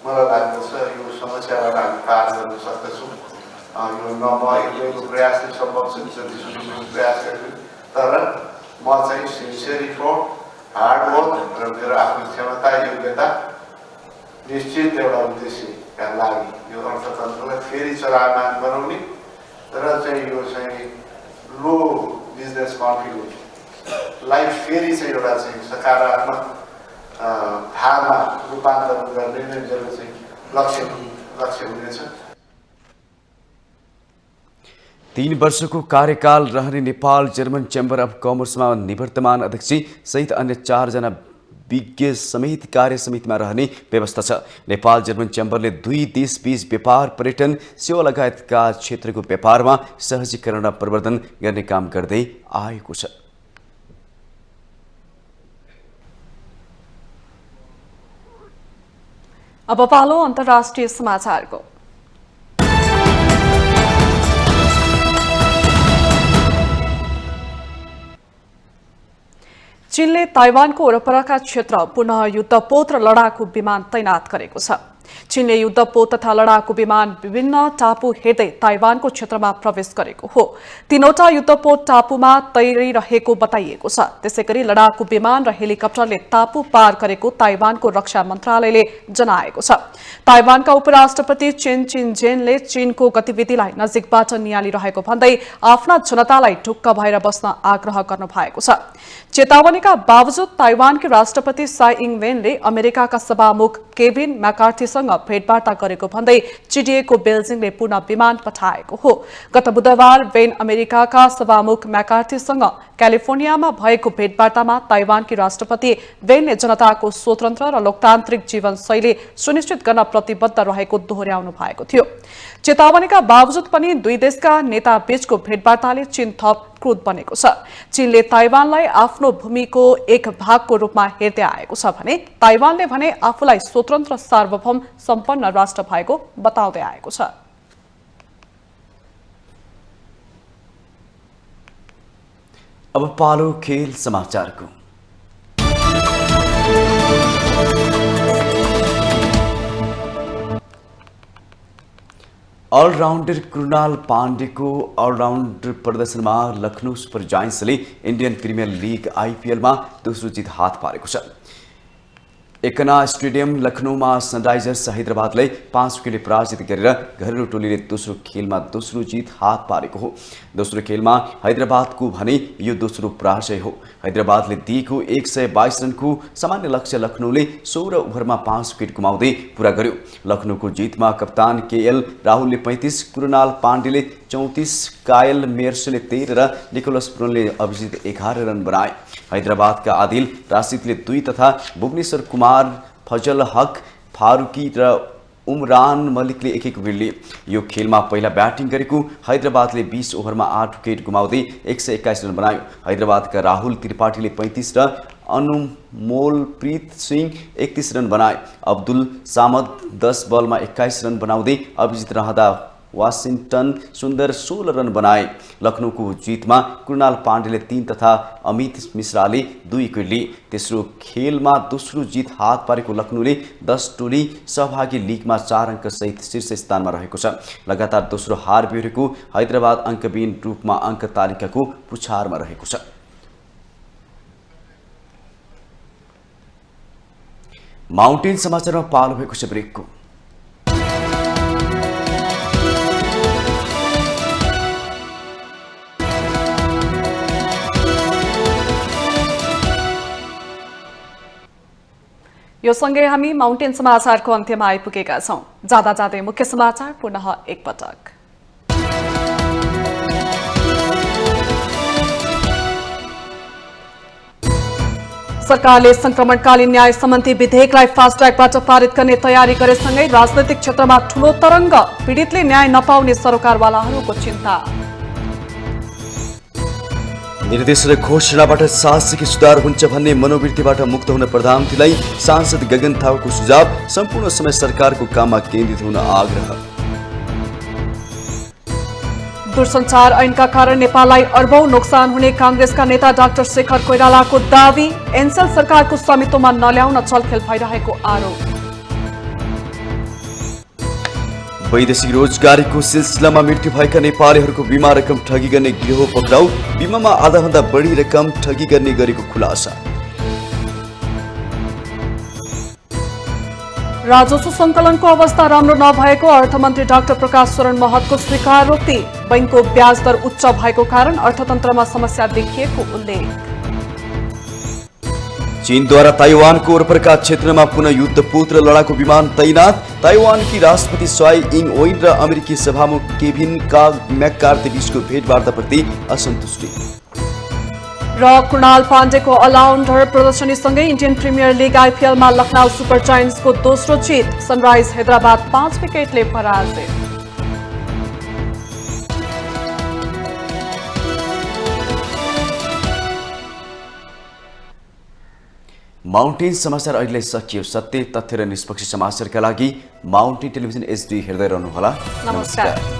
मलाई लाग्दछ यो समस्याबाट हामी पार गर्न सक्दछौँ। यो न म एक्लैको प्रयासले सम्भव छ, जतिसक्दो प्रयास गर्छु, तर म चाहिँ सिन्सियरली फर हार्ड वर्क र मेरो आफ्नो क्षमता योग्यता निश्चित एउटा उद्देश्यका लागि यो अर्थतन्त्रलाई फेरि चलायमान बनाउने र चाहिँ यो चाहिँ लो बिजनेस कन्फिडेन्सलाई फेरि चाहिँ एउटा चाहिँ सकारात्मक भावमा रूपान्तरण गर्ने नै मेरो चाहिँ लक्ष्य हुनेछ। 3 वर्षको कार्यकाल रहने नेपाल जर्मन चेम्बर अफ कमर्समा निवर्तमान अध्यक्ष सहित अन्य 4 जना विज्ञ समेत कार्य समितिमा रहने व्यवस्था छ। नेपाल जर्मन चेम्बरले 2 देशबीच व्यापार, पर्यटन, सेवा लगायतका क्षेत्रको व्यापारमा सहजीकरण र प्रवर्धन गर्ने काम गर्दै आएको छ। अब पालो अन्तर्राष्ट्रिय समाचारको। चीनले ताइवानको वरपरका क्षेत्र पुनः युद्धपोत र लडाकु विमान तैनात गरेको छ। चीनले युद्धपोत तथा लडाकु विमान विभिन्न टापु हेर्दै ताइवानको क्षेत्रमा प्रवेश गरेको हो। 3वटा युद्धपोत टापुमा तैरिरहेको बताइएको छ। त्यसैगरी लडाकु विमान र हेलिकप्टरले टापु पार गरेको ताइवानको रक्षा मन्त्रालयले जनाएको छ। ताइवानका उपराष्ट्रपति चेन चिनजेनले चीनको गतिविधिलाई नजिकबाट नियालिरहेको भन्दै आफ्ना जनतालाई ढुक्क भएर बस्न आग्रह गर्नु भएको छ। चेतावनीका बावजुद ताइवानकी राष्ट्रपति साई इङ वेनले अमेरिकाका सभामुख केभिन मैकार्थीसँग भेटवार्ता गरेको भन्दै चिडिएको बेल्जिङले पुनः विमान पठाएको हो। गत बुधबार बेन अमेरिकाका सभामुख मैकार्थीसँग क्यालिफोर्नियामा भएको भेटवार्तामा ताइवानकी राष्ट्रपति वेनले जनताको स्वतन्त्र र लोकतान्त्रिक जीवनशैली सुनिश्चित गर्न प्रतिबद्ध रहेको दोहोर्याउनु भएको थियो। चेतावनीका बावजुद पनि दुई देशका नेता बीचको भेटवार्ताले चीन थप क्रुद्ध बनेको छ। चीनले ताइवानलाई आफ्नो भूमिको एक भागको रूपमा हेर्दै आएको छ भने ताइवानले भने आफूलाई स्वतन्त्र सार्वभौम सम्पन्न राष्ट्र भएको बताउँदै आएको छ। अब पालो खेल समाचारको। अलराउन्डर कृणाल पाण्डेको अलराउन्डर प्रदर्शनमा लखनऊ सुपर जायन्ट्सले इन्डियन प्रिमियर लिग आइपिएलमा दोस्रो जित हात पारेको छ। एकना स्टेडियम लखनऊमा सनराइजर्स हैदराबादलाई 5 विकेटले पराजित गरेर घरेलु टोलीले दोस्रो खेलमा दोस्रो जित हात पारेको हो। दोस्रो खेलमा हैदराबादको भने यो दोस्रो पराजय हो। हैदराबादले दिएको 122 रनको सामान्य लक्ष्य लखनऊले 16 ओभरमा 5 विकेट गुमाउँदै पूरा गर्यो। लखनऊको जितमा कप्तान केएल राहुलले 35, कृणाल पाण्डेले 34, कायल मेयर्सले 13 र निकोलस पुरनले अभिजित 11 रन बनाए। हैदराबादका आदिल राशिदले 2 तथा भुवनेश्वर कुमार, फजल हक, फारूकी र उमरान मलिकले 1-1 विकेट लिए। यो खेलमा पहिला ब्याटिङ गरेको हैदराबादले 20 ओभरमा 8 विकेट गुमाउँदै 121 रन बनायो। हैदराबादका राहुल त्रिपाठीले 35 र अनुमोलप्रीत सिंह 31 रन बनाए। अब्दुल सामद 10 बलमा 21 रन बनाउँदै अभिजित रहँदा वाशिंगटन सुन्दर 16 रन बनाए। लखनऊको जितमा कृणाल पाण्डेले 3 तथा अमित मिश्राले 2 विकेट लिए। तेस्रो खेलमा दोस्रो जित हात पारेको लखनऊले 10 टोली सहभागी लिगमा 4 अङ्क सहित शीर्ष स्थानमा रहेको छ। लगातार दोस्रो हार बेहोरेको हैदराबाद अङ्कविहीन रूपमा अङ्क तालिकाको पुछारमा रहेको छ। माउन्टेन समाचारमा पालो भएको छ ब्रेकको। यो सँगै हामी माउन्टेन समाचारको अन्त्यमा आइपुगेका छौं। जाँदा जाँदै मुख्य समाचार पुनः एकपटक। सरकारले संक्रमणकालीन न्याय सम्बन्धी विधेयकलाई फास्ट ट्र्याकबाट पारित गर्ने तयारी गरेसँगै राजनैतिक क्षेत्रमा ठूलो तरंग, पीडितले न्याय नपाउने सरकारवालाहरूको चिन्ता। निर्देश र घोषणाबाट शासकीय सुधार हुन्छ भन्ने मनोवृत्तिबाट मुक्त हुन प्रधानमन्त्रीलाई सांसद गगन थापाको सुझाव। सम्पूर्ण समय सरकारको काममा केन्द्रित हुन आग्रह। दूरसञ्चार ऐनका कारण नेपाललाई अर्बौं नोक्सान हुने कांग्रेसका नेता डाक्टर शेखर कोइरालाको दावी। एनसेल सरकारको स्वामित्वमा नल्याउन छलफल भइरहेको आरोप। वैदेशिक रोजगारीको सिलसिलामा मृत्यु भएका नेपालीहरूको बीमा रकम ठगी गर्ने गिरोह पक्राउ। बीमामा आधाभन्दा बढी रकम ठगी गर्ने गरेको खुलासा। राजस्व संकलनको अवस्था राम्रो नभएको अर्थमन्त्री डाक्टर प्रकाश शरण महतको स्वीकारोक्ति। बैंकको ब्याज दर उच्च भएको कारण अर्थतन्त्रमा समस्या देखिएको उल्लेख। चीनद्वारा ताइवानको वरपरका क्षेत्रमा पुनः युद्धपोत र लडाकु विमान तैनात। ताइवानकी राष्ट्रपति स्वाई इङ ओइन र अमेरिकी सभामुख केभिन मैकार्थी बीचको भेटवार्ताप्रति असन्तुष्टि। र कृणाल पाण्डेको अलराउन्डर प्रदर्शनीसँगै इन्डियन प्रिमियर लिग आइपिएलमा लखनऊ सुपर जायन्ट्सको दोस्रो जित। सनराइज हैदराबाद 5 विकेटले पराजित। माउन्टेन समाचार अहिले सकियो। सत्य, तथ्य र निष्पक्ष समाचारका लागि माउन्टेन टेलिभिजन HD हेर्दै रहनुहोला। नमस्कार।